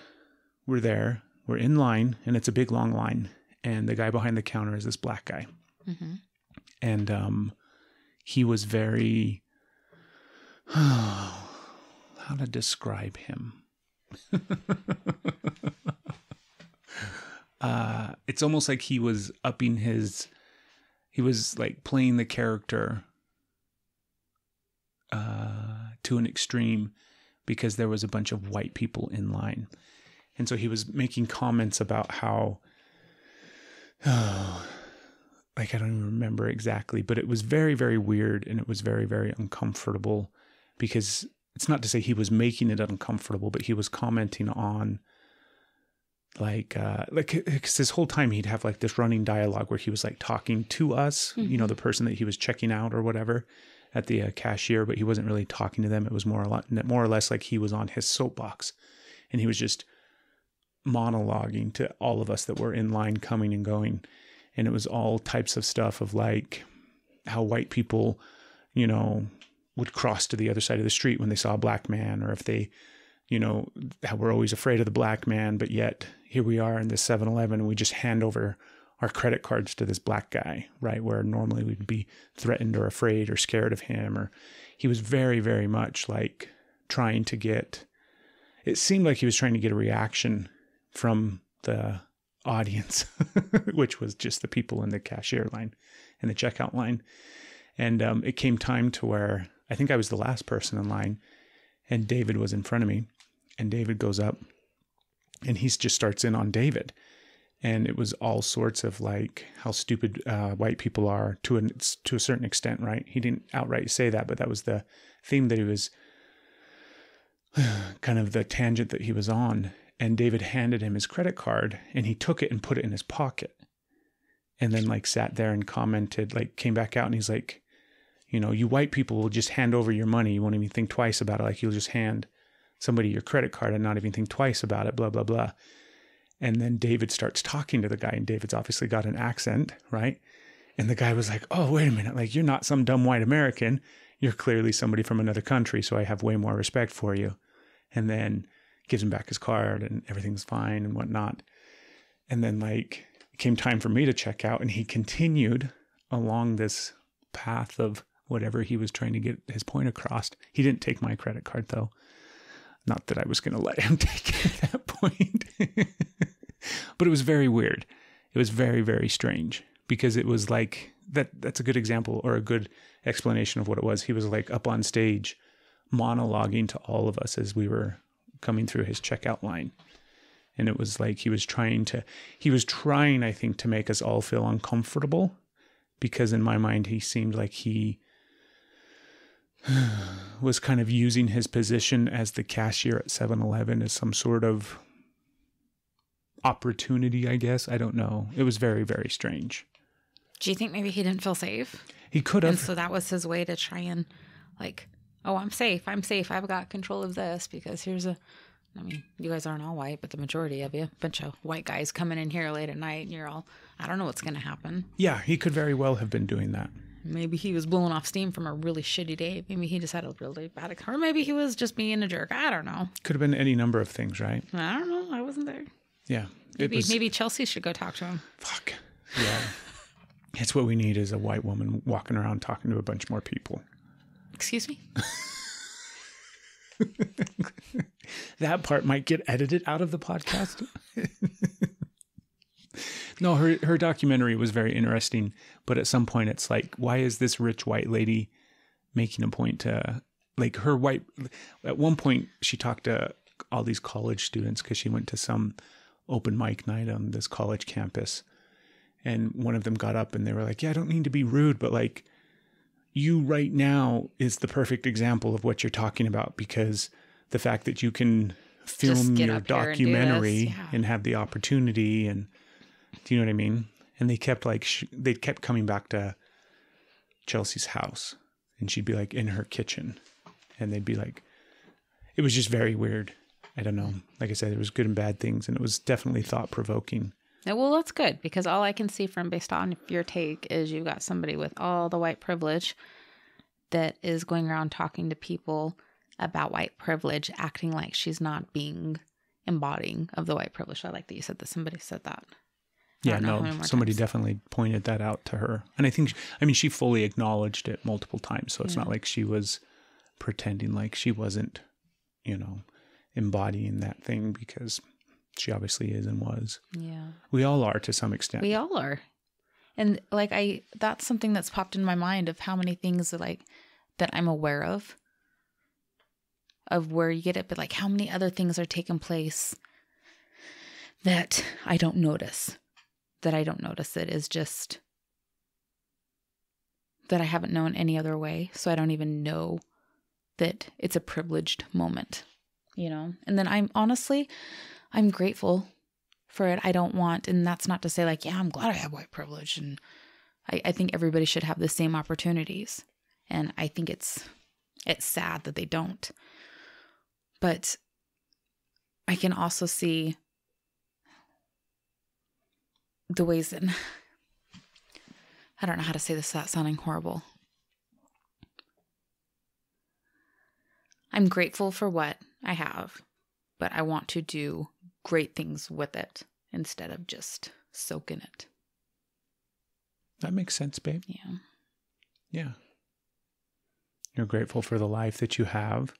we're there, we're in line, and it's a big long line. And the guy behind the counter is this black guy. Mm-hmm. And he was very, how to describe him? It's almost like he was like playing the character to an extreme because there was a bunch of white people in line. And so he was making comments about how, like, I don't even remember exactly, but it was very, very weird, and it was very, very uncomfortable, because it's not to say he was making it uncomfortable, but he was commenting on like cause this whole time he'd have like this running dialogue where he was like talking to us, mm-hmm. you know, the person that he was checking out or whatever at the cashier, but he wasn't really talking to them. It was more or less like he was on his soapbox, and he was just monologuing to all of us that were in line coming and going. And it was all types of stuff of like how white people, you know, would cross to the other side of the street when they saw a black man, or if they, you know, how we're always afraid of the black man, but yet here we are in this 7-Eleven and we just hand over our credit cards to this black guy, right? Where normally we'd be threatened or afraid or scared of him. Or he was very, very much like trying to get, it seemed like he was trying to get a reaction from the audience, which was just the people in the cashier line and the checkout line. And it came time to where I think I was the last person in line, and David was in front of me, and David goes up and he just starts in on David. And it was all sorts of like how stupid white people are to a certain extent, right? He didn't outright say that, but that was the theme that he was kind of the tangent that he was on. And David handed him his credit card, and he took it and put it in his pocket. And then like sat there and commented, like came back out, and he's like, you know, you white people will just hand over your money. You won't even think twice about it. Like you'll just hand somebody your credit card and not even think twice about it, blah, blah, blah. And then David starts talking to the guy, and David's obviously got an accent, right? And the guy was like, oh, wait a minute. Like, you're not some dumb white American. You're clearly somebody from another country. So I have way more respect for you. And then gives him back his card, and everything's fine and whatnot. And then like it came time for me to check out, and he continued along this path of whatever he was trying to get his point across. He didn't take my credit card though. Not that I was going to let him take it at that point. But it was very weird. It was very, very strange, because it was like that's a good example or a good explanation of what it was. He was like up on stage monologuing to all of us as we were coming through his checkout line. And it was like he was trying, I think, to make us all feel uncomfortable, because in my mind, he seemed like he was kind of using his position as the cashier at 7-Eleven as some sort of opportunity, I guess. I don't know. It was very, very strange. Do you think maybe he didn't feel safe? He could have. And so that was his way to try and like, oh, I'm safe. I've got control of this because I mean, you guys aren't all white, but the majority of you, a bunch of white guys coming in here late at night, and you're all, I don't know what's going to happen. Yeah, he could very well have been doing that. Maybe he was blowing off steam from a really shitty day. Maybe he just had a really bad, or maybe he was just being a jerk. I don't know. Could have been any number of things, right? I don't know. I wasn't there. Yeah. Maybe Chelsea should go talk to him. Fuck. Yeah. It's what we need is a white woman walking around talking to a bunch more people. Excuse me? That part might get edited out of the podcast. No, her documentary was very interesting, but at some point it's like, why is this rich white lady making a point to, like, at one point she talked to all these college students because she went to some open mic night on this college campus, and one of them got up and they were like, yeah, I don't mean to be rude, but like, you right now is the perfect example of what you're talking about, because the fact that you can film your documentary and have the opportunity, and do you know what I mean? And they kept like, they kept coming back to Chelsea's house, and she'd be like in her kitchen, and they'd be like, it was just very weird. I don't know. Like I said, there was good and bad things, and it was definitely thought provoking. Well, that's good, because all I can see from based on your take is you've got somebody with all the white privilege that is going around talking to people about white privilege, acting like she's not being embodying of the white privilege. I like that you said that. Somebody said that. Yeah, no, somebody definitely pointed that out to her. And I think, she fully acknowledged it multiple times. So it's not like she was pretending like she wasn't, embodying that thing, because she obviously is and was. Yeah. We all are to some extent. We all are. And like that's something that's popped in my mind of how many things that I'm aware of where you get it, but like how many other things are taking place that I don't notice. It is just that I haven't known any other way. So I don't even know that it's a privileged moment, And then I'm grateful for it. I don't want, and that's not to say like, yeah, I'm glad I have white privilege. And I think everybody should have the same opportunities. And I think it's sad that they don't. But I can also see the ways that, I don't know how to say this without sounding horrible. I'm grateful for what I have, but I want to do great things with it instead of just soaking it. That makes sense, babe. Yeah. Yeah. You're grateful for the life that you have,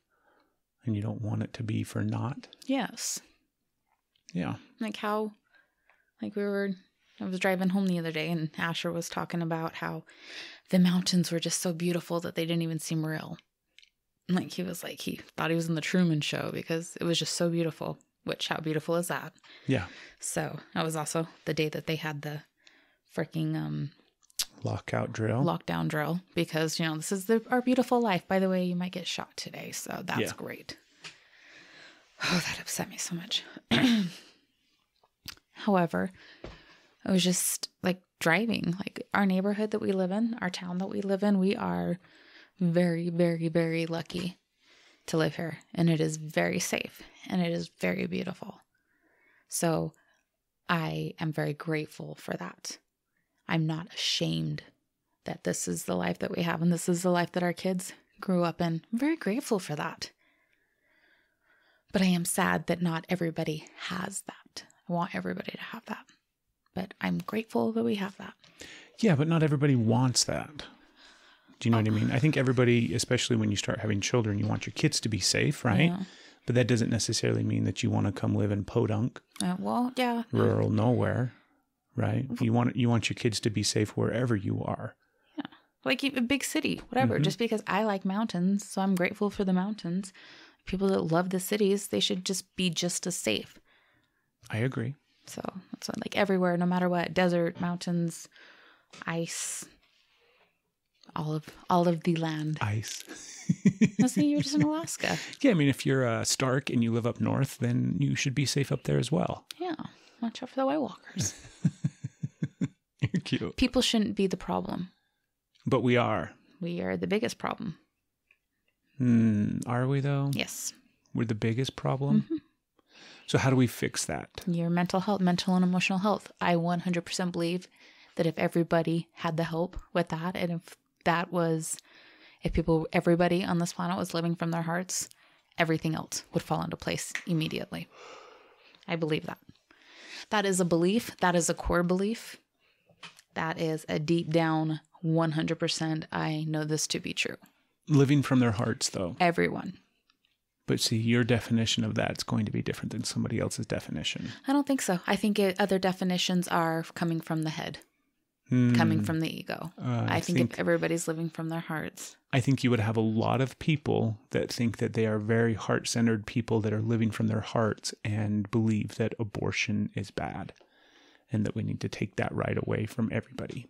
and you don't want it to be for naught. Yes. Yeah. I was driving home the other day and Asher was talking about how the mountains were just so beautiful that they didn't even seem real. Like he thought he was in the Truman Show because it was just so beautiful. Which, how beautiful is that? Yeah. So that was also the day that they had the freaking lockdown drill because, this is our beautiful life. By the way, you might get shot today. So that's great. Oh, that upset me so much. However, I was just like driving, like our neighborhood that we live in, our town that we live in, we are very, very, very lucky to live here. And it is very safe and it is very beautiful. So I am very grateful for that. I'm not ashamed that this is the life that we have and this is the life that our kids grew up in. I'm very grateful for that. But I am sad that not everybody has that. I want everybody to have that. But I'm grateful that we have that. Yeah, but not everybody wants that. Do you know what I mean? I think everybody, especially when you start having children, you want your kids to be safe, right? Yeah. But that doesn't necessarily mean that you want to come live in Podunk. Yeah. Rural nowhere, right? You want your kids to be safe wherever you are. Yeah. Like a big city, whatever. Mm-hmm. Just because I like mountains, so I'm grateful for the mountains. People that love the cities, they should just be just as safe. I agree. So it's like everywhere, no matter what, desert, mountains, ice, all of the land. Ice. Let's say you're just in Alaska. Yeah, I mean, if you're Stark and you live up north, then you should be safe up there as well. Yeah, watch out for the White Walkers. You're cute. People shouldn't be the problem. But we are. We are the biggest problem. Are we though? Yes. We're the biggest problem? Mm-hmm. So how do we fix that? Your mental and emotional health. I 100% believe that if everybody had the help with that, and if everybody on this planet was living from their hearts, everything else would fall into place immediately. I believe that. That is a belief. That is a core belief. That is a deep down 100%. I know this to be true. Living from their hearts, though. Everyone. But see, your definition of that is going to be different than somebody else's definition. I don't think so. I think other definitions are coming from the head, coming from the ego. I think if everybody's living from their hearts. I think you would have a lot of people that think that they are very heart-centered people that are living from their hearts and believe that abortion is bad and that we need to take that right away from everybody.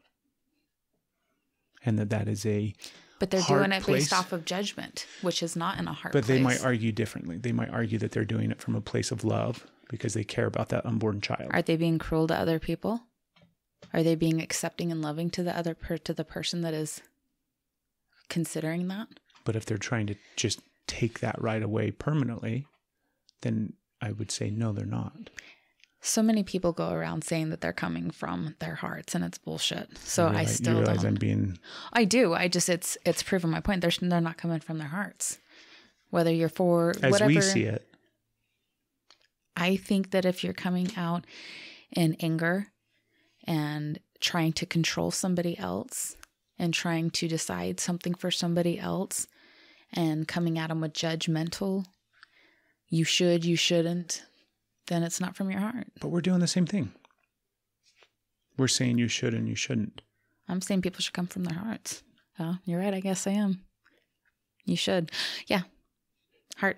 And that is a But they're doing it based off of judgment, which is not in a heart place. But they might argue differently. They might argue that they're doing it from a place of love because they care about that unborn child. Are they being cruel to other people? Are they being accepting and loving to the person that is considering that? But if they're trying to just take that right away permanently, then I would say no, they're not. So many people go around saying that they're coming from their hearts, and it's bullshit. So I still you realize don't. I'm being. I do. It's proven my point. They're not coming from their hearts. Whether you're for as whatever. we see it. I think that if you're coming out in anger and trying to control somebody else and trying to decide something for somebody else and coming at them with judgmental, you should, you shouldn't, then it's not from your heart. But we're doing the same thing. We're saying you should and you shouldn't. I'm saying people should come from their hearts. Oh, you're right. I guess I am. You should. Yeah. Heart.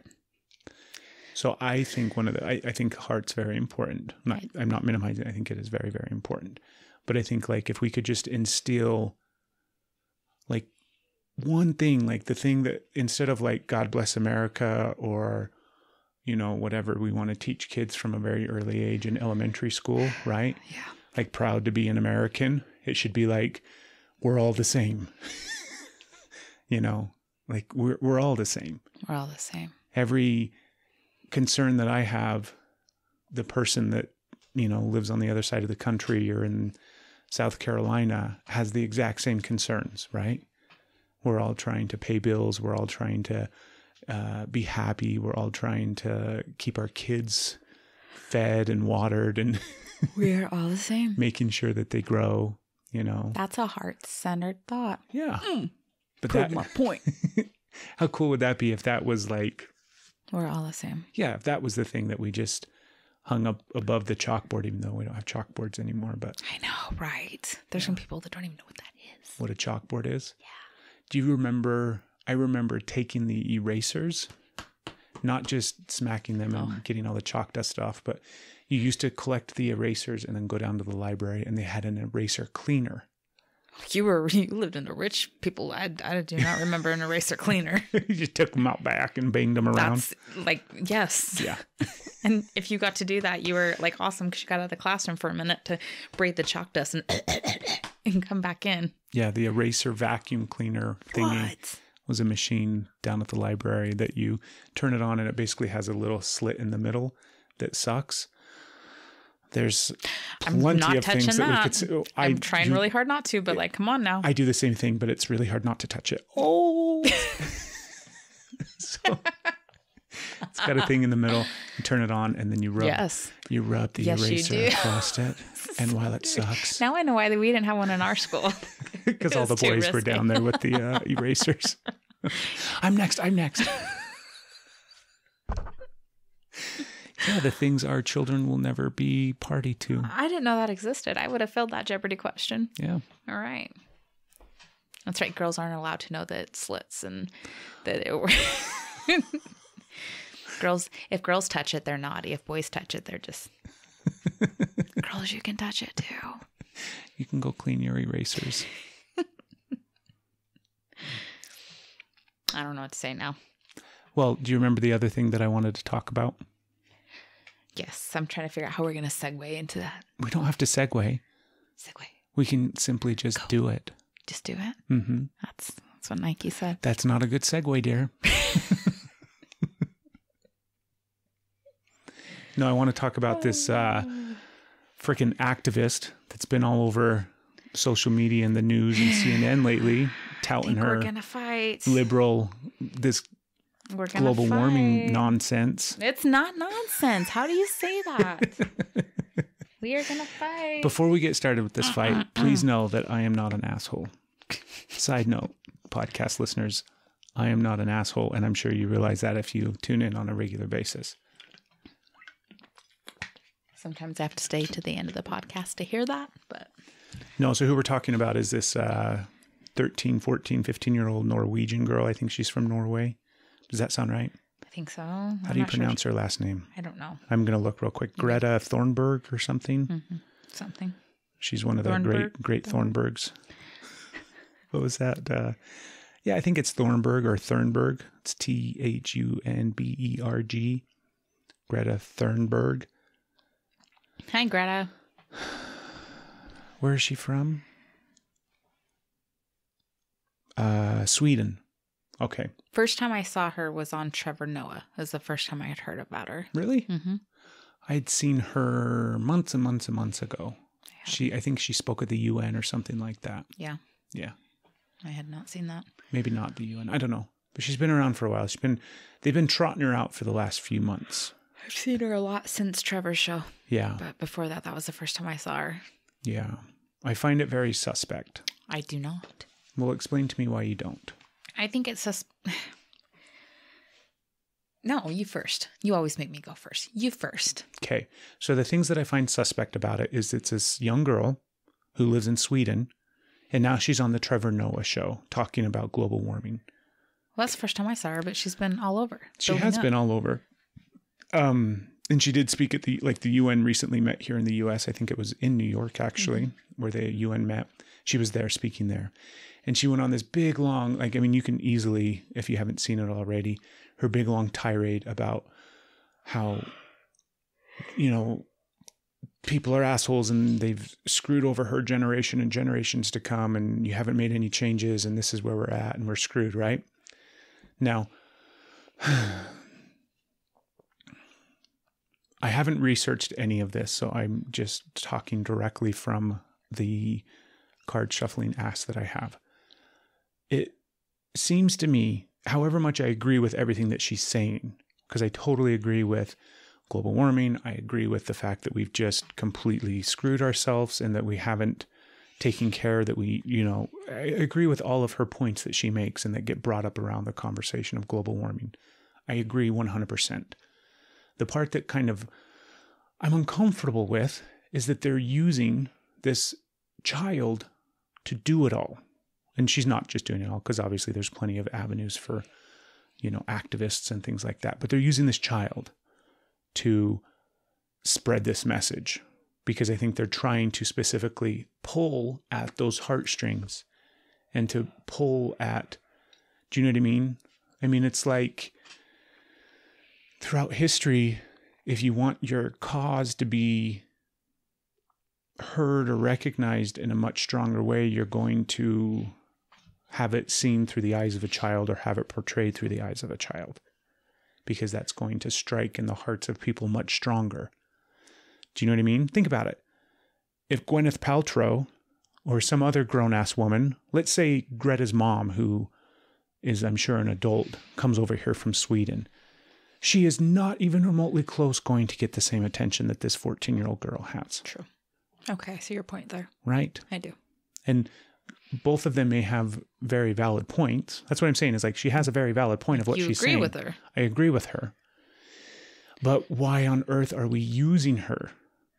So I think I think heart's very important. I'm not minimizing. I think it is very, very important. But I think like if we could just instill like one thing, like the thing that instead of like God bless America or, you know, whatever we want to teach kids from a very early age in elementary school, right? Yeah. Like proud to be an American. It should be like, we're all the same. You know, like we're all the same. We're all the same. Every concern that I have, the person that, you know, lives on the other side of the country or in South Carolina has the exact same concerns, right? We're all trying to pay bills. We're all trying to be happy. We're all trying to keep our kids fed and watered and we're all the same. Making sure that they grow, you know. That's a heart-centered thought. Yeah. But Prove my point. how cool would that be if that was like, We're all the same. yeah, if that was the thing that we just hung up above the chalkboard, even though we don't have chalkboards anymore. But I know, right? There's some people that don't even know what that is. what a chalkboard is? Yeah. Do you remember? I remember taking the erasers, not just smacking them and getting all the chalk dust off, but you used to collect the erasers and then go down to the library, and they had an eraser cleaner. You lived in a rich people. I do not remember an eraser cleaner. You just took them out back and banged them around. That's like, yes. Yeah. And if you got to do that, you were like awesome because you got out of the classroom for a minute to braid the chalk dust and come back in. Yeah, the eraser vacuum cleaner thingy What? was a machine down at the library that you turn it on, and it basically has a little slit in the middle that sucks. There's plenty of things that we could say. I'm trying really hard not to, but like, come on now. I do the same thing, but it's really hard not to touch it. Oh, so it's got a thing in the middle. You turn it on, and then you rub. Yes. You rub the Yes, you eraser do. across it, and while it sucks, Now I know why we didn't have one in our school. because all the It's too boys were risky. down there with the erasers. I'm next. Yeah, the things our children will never be party to. I didn't know that existed. I would have filled that Jeopardy question. Yeah. All right. That's right. Girls aren't allowed to know that it's slits and that it were. If girls touch it, they're naughty. If boys touch it, they're just. Girls, you can touch it too. You can go clean your erasers. I don't know what to say now. Well, do you remember the other thing that I wanted to talk about? Yes, I'm trying to figure out how we're going to segue into that. We don't have to segue. Segue. We can simply just do it. Just do it. Mm-hmm. That's what Nike said. That's not a good segue, dear. No, I want to talk about this freaking activist that's been all over social media and the news and CNN lately, touting her We're going to fight. liberal, this We're gonna global warming fight. nonsense. It's not nonsense. How do you say that? We are going to fight. Before we get started with this fight, please know that I am not an asshole. Side note, podcast listeners, I am not an asshole, and I'm sure you realize that if you tune in on a regular basis. Sometimes I have to stay to the end of the podcast to hear that, but No, so who we're talking about is this 13, 14, 15-year-old Norwegian girl. I think she's from Norway. Does that sound right? I think so. How do you pronounce her last name? I don't know. I'm going to look real quick. Greta Thunberg or something. Mm-hmm. Something. She's one of the Thunberg. great Thunbergs. What was that? Yeah, I think it's Thunberg or Thunberg. It's Thunberg. Greta Thunberg. Hi, Greta. Where is she from? Sweden. Okay. First time I saw her was on Trevor Noah. It was the first time I had heard about her. Really? Mm-hmm. I'd seen her months and months and months ago. I think she spoke at the UN or something like that. Yeah. Yeah. I had not seen that. Maybe not the UN. I don't know. But she's been around for a while. They've been trotting her out for the last few months. I've seen her a lot since Trevor's show. Yeah. But before that was the first time I saw her. Yeah. I find it very suspect. I do not. Well, explain to me why you don't. I think it's No, you first. You always make me go first. You first. Okay. So the things that I find suspect about it is it's this young girl who lives in Sweden, and now she's on the Trevor Noah show talking about global warming. Well, that's the first time I saw her, but she's been all over. She has been all over. And she did speak at the UN recently met here in the US. I think it was in New York, actually, where the UN met. She was there speaking there. And she went on this big, long, you can easily, if you haven't seen it already, her big, long tirade about how, people are assholes and they've screwed over her generation and generations to come, and you haven't made any changes, and this is where we're at, and we're screwed, right? Now, I haven't researched any of this, so I'm just talking directly from the card shuffling ass that I have. It seems to me, however much I agree with everything that she's saying, because I totally agree with global warming, I agree with the fact that we've just completely screwed ourselves and that we haven't taking care that we, I agree with all of her points that she makes and that get brought up around the conversation of global warming. I agree 100%. The part that kind of I'm uncomfortable with is that they're using this child to do it all. And she's not just doing it all, because obviously there's plenty of avenues for, activists and things like that. But they're using this child to spread this message, because I think they're trying to specifically pull at those heartstrings and to pull at, do you know what I mean? I mean, it's like throughout history, if you want your cause to be heard or recognized in a much stronger way, you're going to have it seen through the eyes of a child or have it portrayed through the eyes of a child, because that's going to strike in the hearts of people much stronger. Do you know what I mean? Think about it. If Gwyneth Paltrow or some other grown-ass woman, let's say Greta's mom, who is, I'm sure, an adult, comes over here from Sweden, she is not even remotely close going to get the same attention that this 14-year-old girl has. True. Okay, I see your point there. Right? I do. And both of them may have very valid points. That's what I'm saying, is like she has a very valid point of what she's saying. You agree with her. I agree with her. But why on earth are we using her?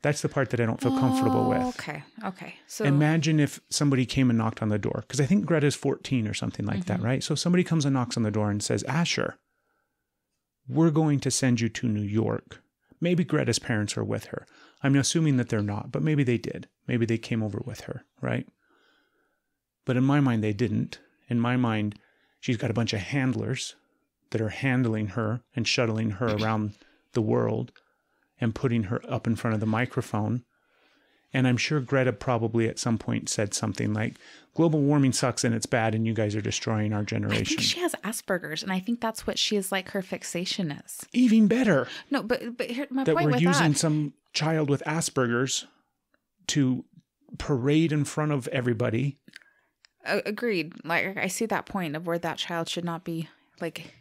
That's the part that I don't feel comfortable with. Okay. So imagine if somebody came and knocked on the door, because I think Greta's 14 or something like that, right? So somebody comes and knocks on the door and says, Asher, we're going to send you to New York. Maybe Greta's parents are with her. I'm assuming that they're not, but maybe they did. Maybe they came over with her, right? But in my mind, they didn't. In my mind, she's got a bunch of handlers that are handling her and shuttling her around the world and putting her up in front of the microphone. And I'm sure Greta probably at some point said something like, global warming sucks and it's bad and you guys are destroying our generation. I think she has Asperger's, and I think that's what she is like, her fixation is. Even better. No, but here, my that point we're with using that. some child with Asperger's to parade in front of everybody. Agreed. Like, I see that point of where that child should not be, like,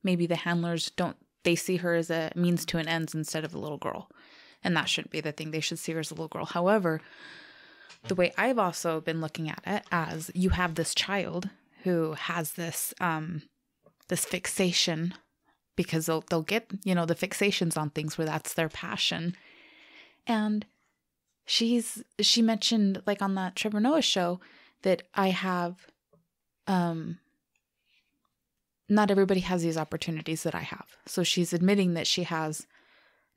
maybe the handlers they see her as a means to an end instead of a little girl. And that shouldn't be the thing. They should see her as a little girl. However, the way I've also been looking at it as you have this child who has this this fixation, because they'll get, the fixations on things where that's their passion. And she mentioned, like on that Trevor Noah show, that I have, not everybody has these opportunities that I have. So she's admitting that she has,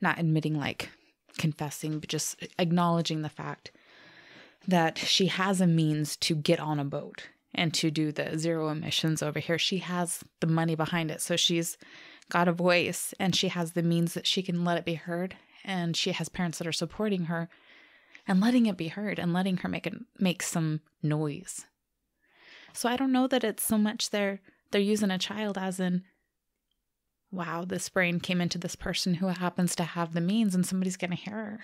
not admitting like confessing, but just acknowledging the fact that she has a means to get on a boat and to do the zero emissions over here. She has the money behind it. So she's got a voice and she has the means that she can let it be heard. And she has parents that are supporting her and letting it be heard and letting her make some noise. So I don't know that it's so much they're using a child as in, wow, this brain came into this person who happens to have the means and somebody's going to hear her.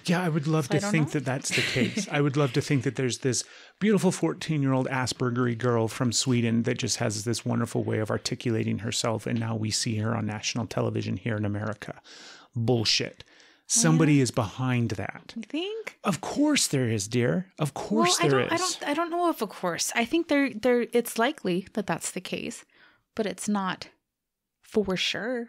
Yeah, I would love to think that that's the case. I would love to think that there's this beautiful 14-year-old Aspergery girl from Sweden that just has this wonderful way of articulating herself, and now we see her on national television here in America. Bullshit. Somebody is behind that. You think? Of course there is, dear. Of course there is. I don't know if of course. I think it's likely that that's the case, but it's not for sure.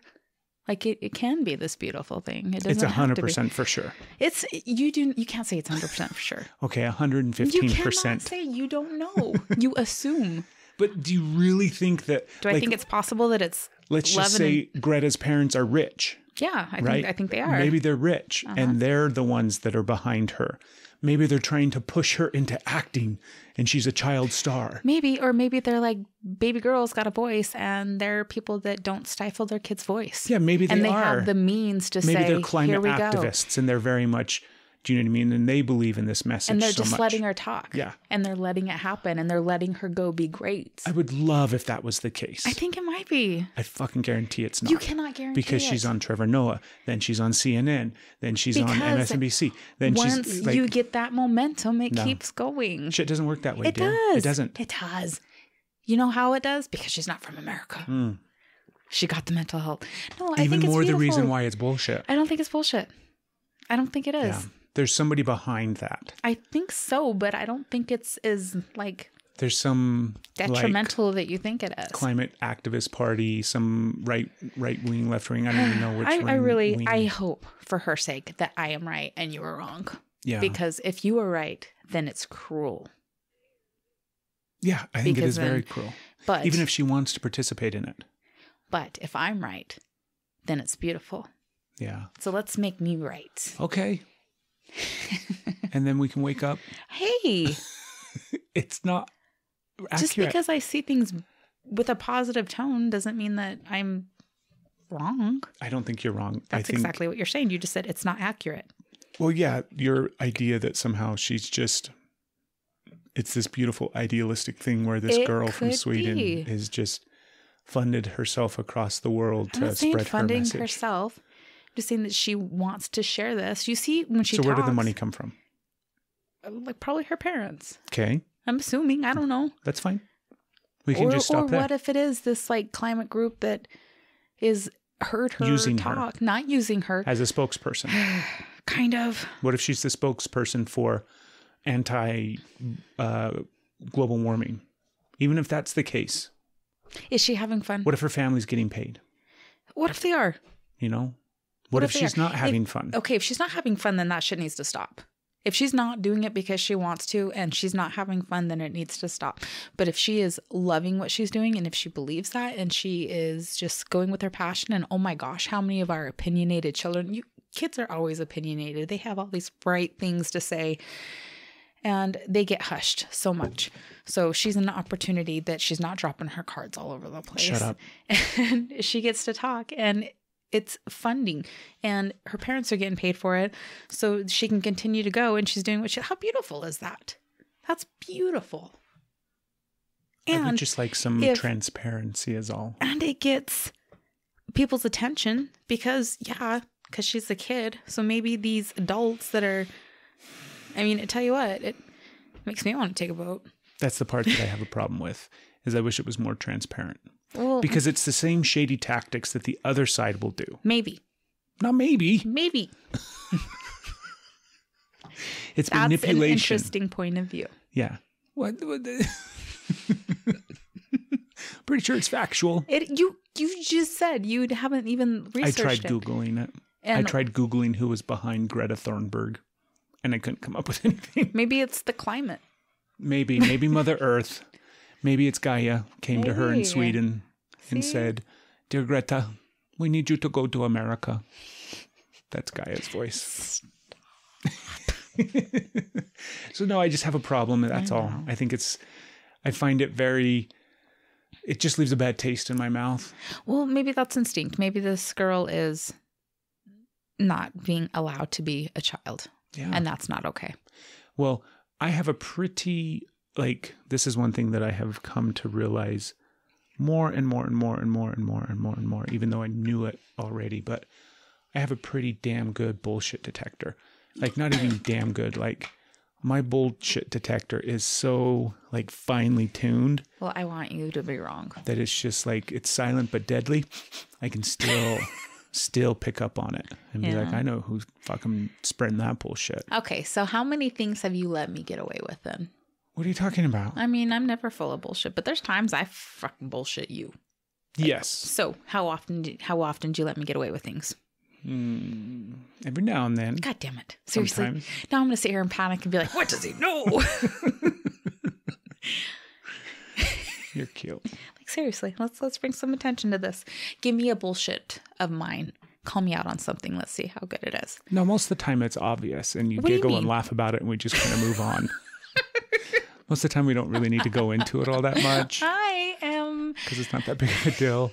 Like it can be this beautiful thing. It doesn't have to be. 100% for sure. You can't say it's 100% for sure. Okay, 115%. You cannot say you don't know. You assume. But do you really think that? Do I think it's possible that it's? Let's just say Greta's parents are rich. Yeah, I think they are. Maybe they're rich and they're the ones that are behind her. Maybe they're trying to push her into acting and she's a child star. Maybe they're like, baby girl's got a voice and they're people that don't stifle their kid's voice. Yeah, maybe they are. And they have the means to say, maybe they're climate here we activists go. And they're very much, do you know what I mean? And they believe in this message so much. And they're just letting her talk. Yeah. And they're letting it happen and they're letting her go be great. I would love if that was the case. I think it might be. I fucking guarantee it's not. You cannot guarantee because she's on Trevor Noah, then she's on CNN, then she's on MSNBC. Then once she's like, you get that momentum, it keeps going. Shit doesn't work that way, It dear. does. It doesn't. It does. You know how it does? Because she's not from America. She got the mental health. No, I think it's Even more the beautiful. reason why it's bullshit. I don't think it's bullshit. I don't think it is. Yeah. There's somebody behind that. I think so, but I don't think it's as like There's some detrimental that you think it is. Climate activist party, some right wing, left wing. I don't even know which. I hope for her sake that I am right and you are wrong. Yeah. Because if you are right, then it's cruel. Yeah, I think it is very cruel. But even if she wants to participate in it. But if I'm right, then it's beautiful. Yeah. So let's make me right. Okay. And then we can wake up. Hey. It's not accurate. Just because I see things with a positive tone doesn't mean that I'm wrong. I don't think you're wrong. That's exactly what you're saying. You just said it's not accurate. Well, yeah, your idea that somehow she's just, it's this beautiful idealistic thing where this girl from Sweden is just funded herself across the world to spread her message. Funding herself. I'm just saying that she wants to share this. You see, when she talks. So where did the money come from? Like probably her parents. Okay. I'm assuming. I don't know. That's fine. We can just stop there. Or what if it is this like climate group that is heard her using talk, not using her as a spokesperson. Kind of. What if she's the spokesperson for anti global warming? Even if that's the case. Is she having fun? What if her family's getting paid? What if they are? You know? What if she's not having fun? Okay, if she's not having fun, then that shit needs to stop. If she's not doing it because she wants to and she's not having fun, then it needs to stop. But if she is loving what she's doing and if she believes that and she is just going with her passion and oh my gosh, how many of our opinionated children, kids are always opinionated. They have all these bright things to say and they get hushed so much. So she's an opportunity that she's not dropping her cards all over the place. Shut up. And she gets to talk and it's funding and her parents are getting paid for it so she can continue to go and she's doing what how beautiful is that? That's beautiful. And I would just like some transparency is all. And it gets people's attention because she's a kid. So maybe these adults that are, I mean, I tell you what, it makes me want to take a vote. That's the part that I have a problem with is I wish it was more transparent. Well, because it's the same shady tactics that the other side will do. Maybe. Not maybe. Maybe. It's That's manipulation. An interesting point of view. Yeah. What pretty sure it's factual. You just said you haven't even researched it. I tried Googling it. I tried Googling who was behind Greta Thunberg, and I couldn't come up with anything. Maybe it's the climate. Maybe Mother Earth. Maybe it's Gaia came to her in Sweden and said, "Dear Greta, we need you to go to America." That's Gaia's voice. So no, I just have a problem. That's all. I think I find it it just leaves a bad taste in my mouth. Well, maybe that's instinct. Maybe this girl is not being allowed to be a child. Yeah. And that's not okay. Well, I have a pretty... this is one thing that I have come to realize more and more and more and more and more and more and more, even though I knew it already, but I have a pretty damn good bullshit detector. Not even damn good. My bullshit detector is so finely tuned. Well, I want you to be wrong. That it's just it's silent but deadly. I can still pick up on it and be I know who's fucking spreading that bullshit. Okay, so how many things have you let me get away with then? What are you talking about? I mean, I'm never full of bullshit, but there's times I fucking bullshit you. Yes. So how often do you let me get away with things? Every now and then. God damn it. Seriously. Sometimes. Now I'm going to sit here and panic and be like, what does he know? You're cute. Seriously, let's bring some attention to this. Give me a bullshit of mine. Call me out on something. Let's see how good it is. No, most of the time it's obvious and you giggle and laugh about it and we just kind of move on. Most of the time we don't really need to go into it all that much. I am. Because it's not that big of a deal.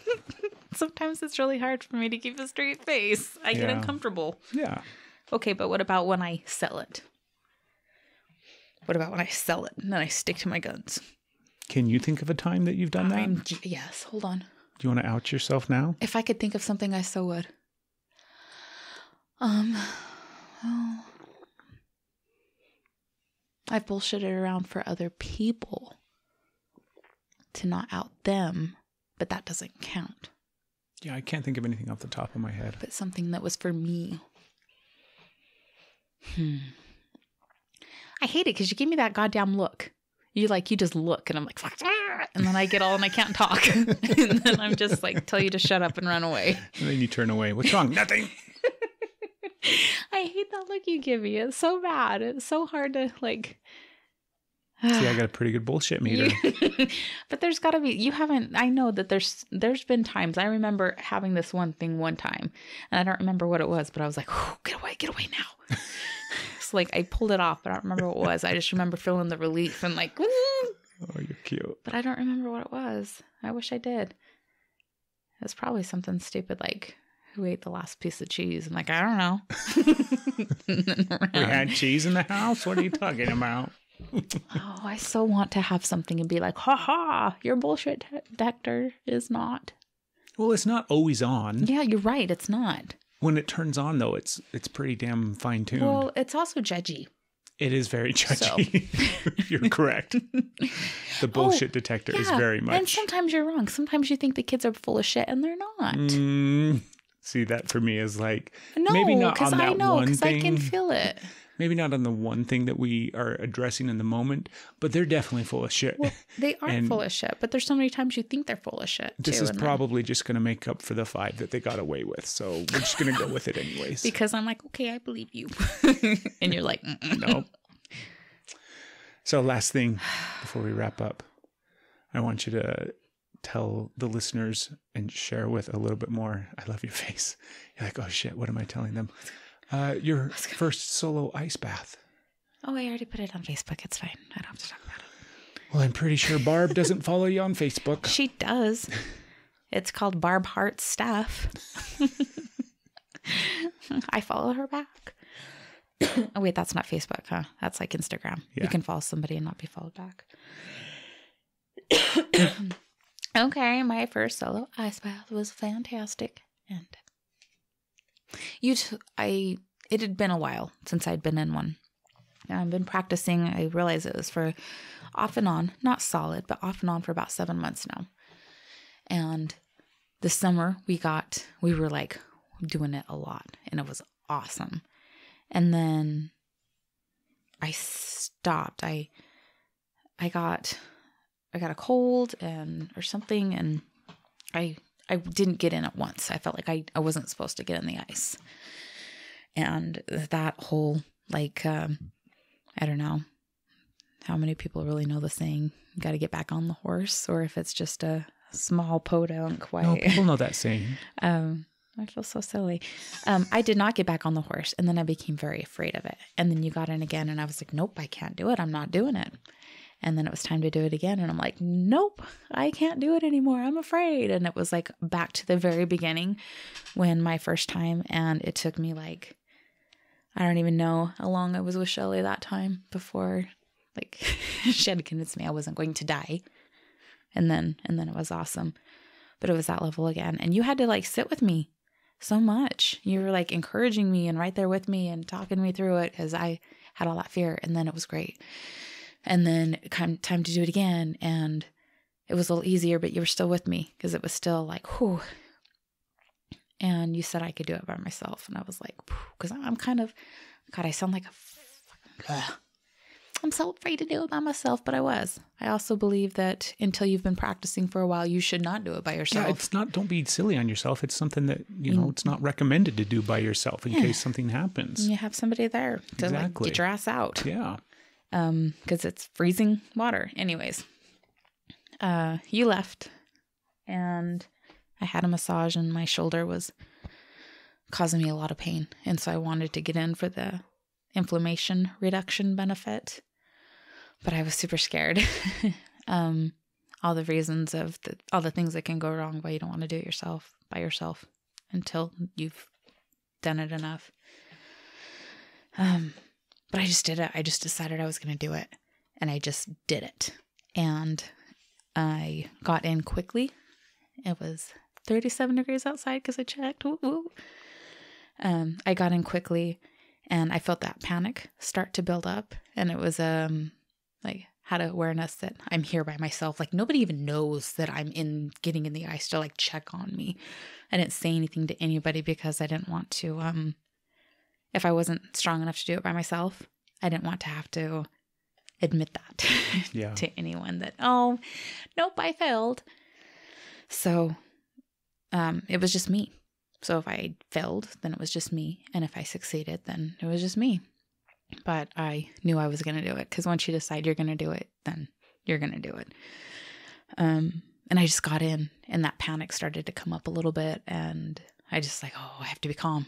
Sometimes it's really hard for me to keep a straight face. I get uncomfortable. Yeah. Okay, but what about when I sell it? What about when I sell it and then I stick to my guns? Can you think of a time that you've done that? Yes, hold on. Do you want to out yourself now? If I could think of something, I so would. I've bullshitted around for other people to not out them, but that doesn't count. Yeah, I can't think of anything off the top of my head. But something that was for me. I hate it because you give me that goddamn look. You just look and I'm like, "Ah!" And then I get all and I can't talk. And then I'm just like, tell you to shut up and run away. And then you turn away. What's wrong? Nothing. I hate that look you give me. It's so bad. It's so hard to like. See, I got a pretty good bullshit meter. But there's got to be, I know that there's been times, I remember having this one thing one time, and I don't remember what it was, but I was like, get away now. It's like I pulled it off, but I don't remember what it was. I just remember feeling the relief and like, woo! Oh, you're cute. But I don't remember what it was. I wish I did. It was probably something stupid like, who ate the last piece of cheese? I'm like, I don't know. We had cheese in the house? What are you talking about? Oh, I so want to have something and be like, ha ha, your bullshit detector is not. Well, it's not always on. Yeah, you're right. It's not. When it turns on, though, it's pretty damn fine-tuned. Well, it's also judgy. It is very judgy. So. You're correct. The bullshit detector is very much. And sometimes you're wrong. Sometimes you think the kids are full of shit and they're not. See, that for me is like, no, maybe not on that one thing. Because I can feel it. Maybe not on the one thing that we are addressing in the moment, but they're definitely full of shit. Well, they are full of shit, but there's so many times you think they're full of shit. This is probably just going to make up for the 5 that they got away with. So we're just going to go with it anyways. Because I'm like, okay, I believe you. And you're like, no. So last thing before we wrap up, I want you to tell the listeners and share with a little bit more. I love your face. You're like, oh shit, what am I telling them? Your first solo ice bath. Oh, I already put it on Facebook. It's fine. I don't have to talk about it. Well, I'm pretty sure Barb doesn't follow you on Facebook. She does. It's called Barb Heart Stuff. I follow her back. Oh, wait, that's not Facebook, huh? That's like Instagram. Yeah. You can follow somebody and not be followed back. Okay, my first solo ice bath was fantastic. And it had been a while since I'd been in one. I've been practicing. I realized it was for off and on, not solid, but off and on for about 7 months now. And this summer we were like doing it a lot and it was awesome. And then I stopped. I got a cold or something, and I didn't get in it once. I felt like I wasn't supposed to get in the ice. And that whole, like, I don't know how many people really know the saying, you got to get back on the horse, or if it's just a small podunk. No, people know that saying. I feel so silly. I did not get back on the horse, and then I became very afraid of it. And then you got in again, and I was like, nope, I can't do it. I'm not doing it. And then it was time to do it again. And I'm like, nope, I can't do it anymore. I'm afraid. And it was like back to the very beginning when my first time. And it took me like, I don't even know how long I was with Shelly that time before like she had to convince me I wasn't going to die. And then it was awesome. But it was that level again. And you had to like sit with me so much. You were like encouraging me and right there with me and talking me through it because I had all that fear. And then it was great. And then time to do it again. And it was a little easier, but you were still with me because it was still like, whew. And you said I could do it by myself. And I was like, because I'm kind of, God, I sound like I'm so afraid to do it by myself, but I was. I also believe that until you've been practicing for a while, you should not do it by yourself. Yeah, it's not, don't be silly on yourself. It's something that, it's not recommended to do by yourself in case something happens. And you have somebody there to like get your ass out. Yeah. Because it's freezing water. Anyways, you left and I had a massage and my shoulder was causing me a lot of pain. And so I wanted to get in for the inflammation reduction benefit, but I was super scared. All the reasons of all the things that can go wrong, why you don't want to do it by yourself until you've done it enough. But I just did it. I just decided I was going to do it. And I just did it. And I got in quickly. It was 37 degrees outside because I checked. Woo, woo. I got in quickly and I felt that panic start to build up. And it was like had awareness that I'm here by myself. Like nobody even knows that I'm getting in the ice to like check on me. I didn't say anything to anybody because I didn't want to if I wasn't strong enough to do it by myself, I didn't want to have to admit that Yeah. to anyone that, oh, nope, I failed. So it was just me. So if I failed, then it was just me. And if I succeeded, then it was just me. But I knew I was going to do it, because once you decide you're going to do it, then you're going to do it. And I just got in, and that panic started to come up a little bit. And I just like, oh, I have to be calm.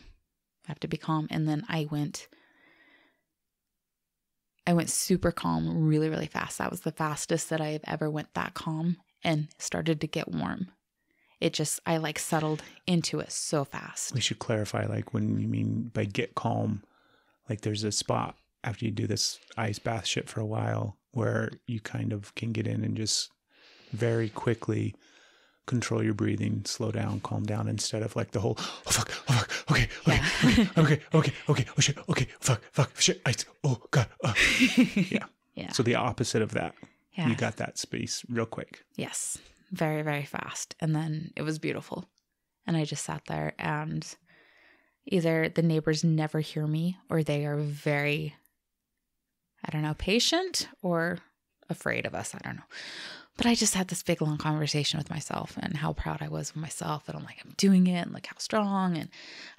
I have to be calm. And then I went super calm really, really fast. That was the fastest that I have ever went that calm, and started to get warm. I like settled into it so fast. We should clarify, like, when you mean by get calm, like there's a spot after you do this ice bath shit for a while where you kind of can get in and just very quickly control your breathing, slow down, calm down, instead of like the whole, oh fuck, okay, oh shit, okay, fuck, shit, ice, oh god, yeah. Yeah. So the opposite of that. Yeah. You got that space real quick. Yes. Very, very fast. And then it was beautiful. And I just sat there, and either the neighbors never hear me, or they are very, I don't know, patient or afraid of us. I don't know. But I just had this big, long conversation with myself, and how proud I was of myself. And I'm like, I'm doing it, and look how strong. And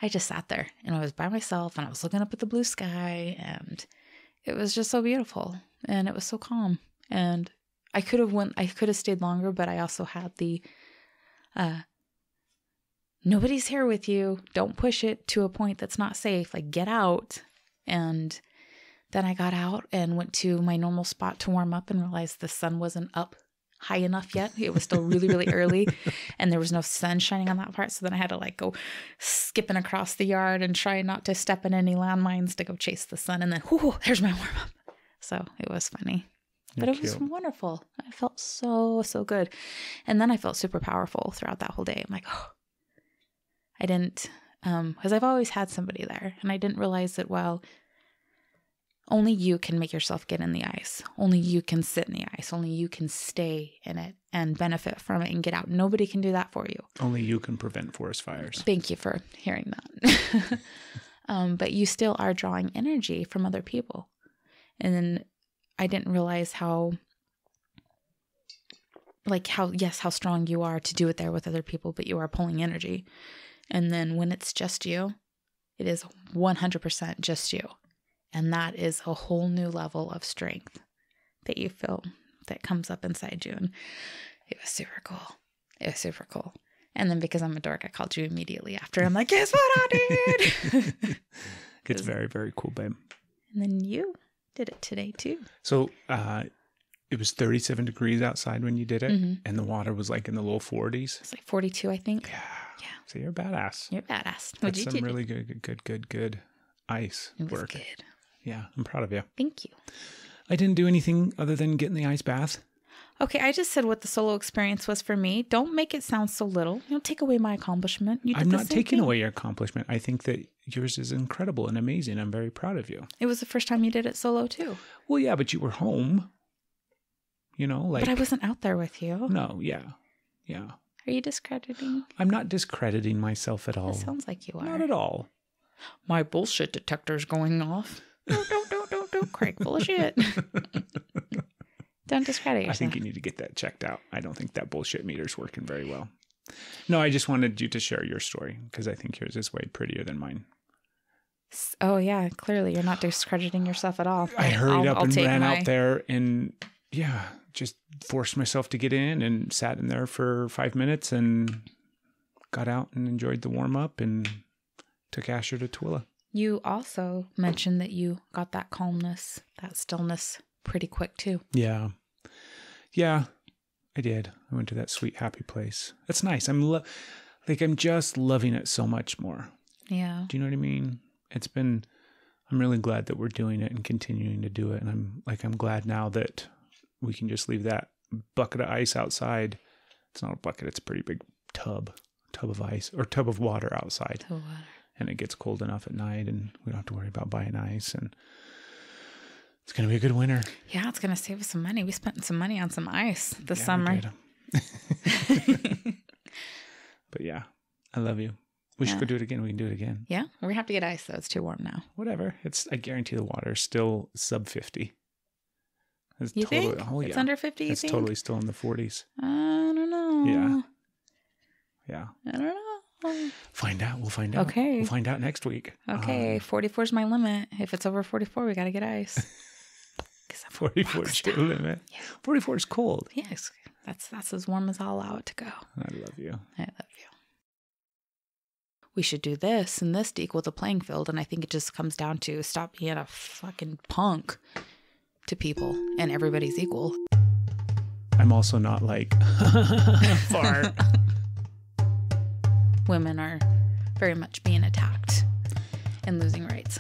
I just sat there, and I was by myself, and I was looking up at the blue sky, and it was just so beautiful, and it was so calm. And I could have stayed longer, but I also had the, nobody's here with you. Don't push it to a point that's not safe. Like, get out. And then I got out and went to my normal spot to warm up, and realized the sun wasn't up high enough yet. It was still really, really early, and there was no sun shining on that part. So then I had to like go skipping across the yard and try not to step in any landmines to go chase the sun. And then, whoo, there's my warm up. So it was funny. But it was wonderful. I felt so, so good. And then I felt super powerful throughout that whole day. I'm like, oh, I didn't, because I've always had somebody there. And I didn't realize that, well, only you can make yourself get in the ice. Only you can sit in the ice. Only you can stay in it and benefit from it and get out. Nobody can do that for you. Only you can prevent forest fires. Thank you for hearing that. But you still are drawing energy from other people. And then I didn't realize how strong you are to do it there with other people, but you are pulling energy. And then when it's just you, it is 100% just you. And that is a whole new level of strength that you feel that comes up inside you. And it was super cool. It was super cool. And then because I'm a dork, I called you immediately after. I'm like, guess what I did? It's very, very cool, babe. And then you did it today too. So it was 37 degrees outside when you did it, and the water was like in the low 40s. It's like 42, I think. Yeah. So you're a badass. You're a badass. That's some really good ice It was work. good. Yeah, I'm proud of you. Thank you. I didn't do anything other than get in the ice bath. Okay, I just said what the solo experience was for me. Don't make it sound so little. Don't take away my accomplishment. You did I'm the not same taking thing. away your accomplishment. I think that yours is incredible and amazing. I'm very proud of you. It was the first time you did it solo too. Well, yeah, but you were home. You know, like. But I wasn't out there with you. No, yeah. Are you discrediting? I'm not discrediting myself at all. It sounds like you are. Not at all. My bullshit detector's going off. Don't, Craig, full of shit. Don't discredit yourself. I think you need to get that checked out. I don't think that bullshit meter's working very well. No, I just wanted you to share your story because I think yours is way prettier than mine. Oh, yeah. Clearly, you're not discrediting yourself at all. I hurried up and ran my... out there and, yeah, just forced myself to get in and sat in there for 5 minutes and got out and enjoyed the warm-up and took Asher to Twila. You also mentioned that you got that calmness, that stillness pretty quick, too. Yeah. Yeah, I did. I went to that sweet, happy place. That's nice. I'm just loving it so much more. Yeah. Do you know what I mean? I'm really glad that we're doing it and continuing to do it. And I'm glad now that we can just leave that bucket of ice outside. It's not a bucket. It's a pretty big tub of ice or tub of water outside. Tub of water. And it gets cold enough at night and we don't have to worry about buying ice. And it's going to be a good winter. Yeah, it's going to save us some money. We spent some money on some ice this summer. But yeah, I love you. We should go do it again. We can do it again. Yeah, we're gonna have to get ice though. It's too warm now. Whatever. I guarantee the water is still sub 50. It's You think? Oh, It's yeah. under 50, you It's think? totally still in the 40s. I don't know. Yeah. Yeah. I don't know. Find out. We'll find out. Okay. We'll find out next week. Okay, 44 is my limit. If it's over 44, we got to get ice. 'Cause I'm a 44 rock is your star. limit. Yeah. 44 is cold. Yes, that's as warm as I'll allow it to go. I love you. I love you. We should do this and this to equal the playing field. And I think it just comes down to stop being a fucking punk to people and everybody's equal. I'm also not like fart. Women are very much being attacked and losing rights.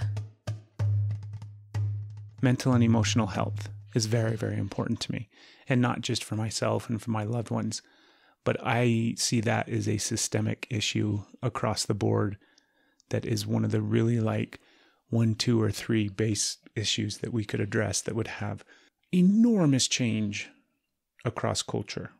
Mental and emotional health is very, very important to me. And not just for myself and for my loved ones, but I see that as a systemic issue across the board that is one of the really like 1, 2, or 3 base issues that we could address that would have enormous change across culture.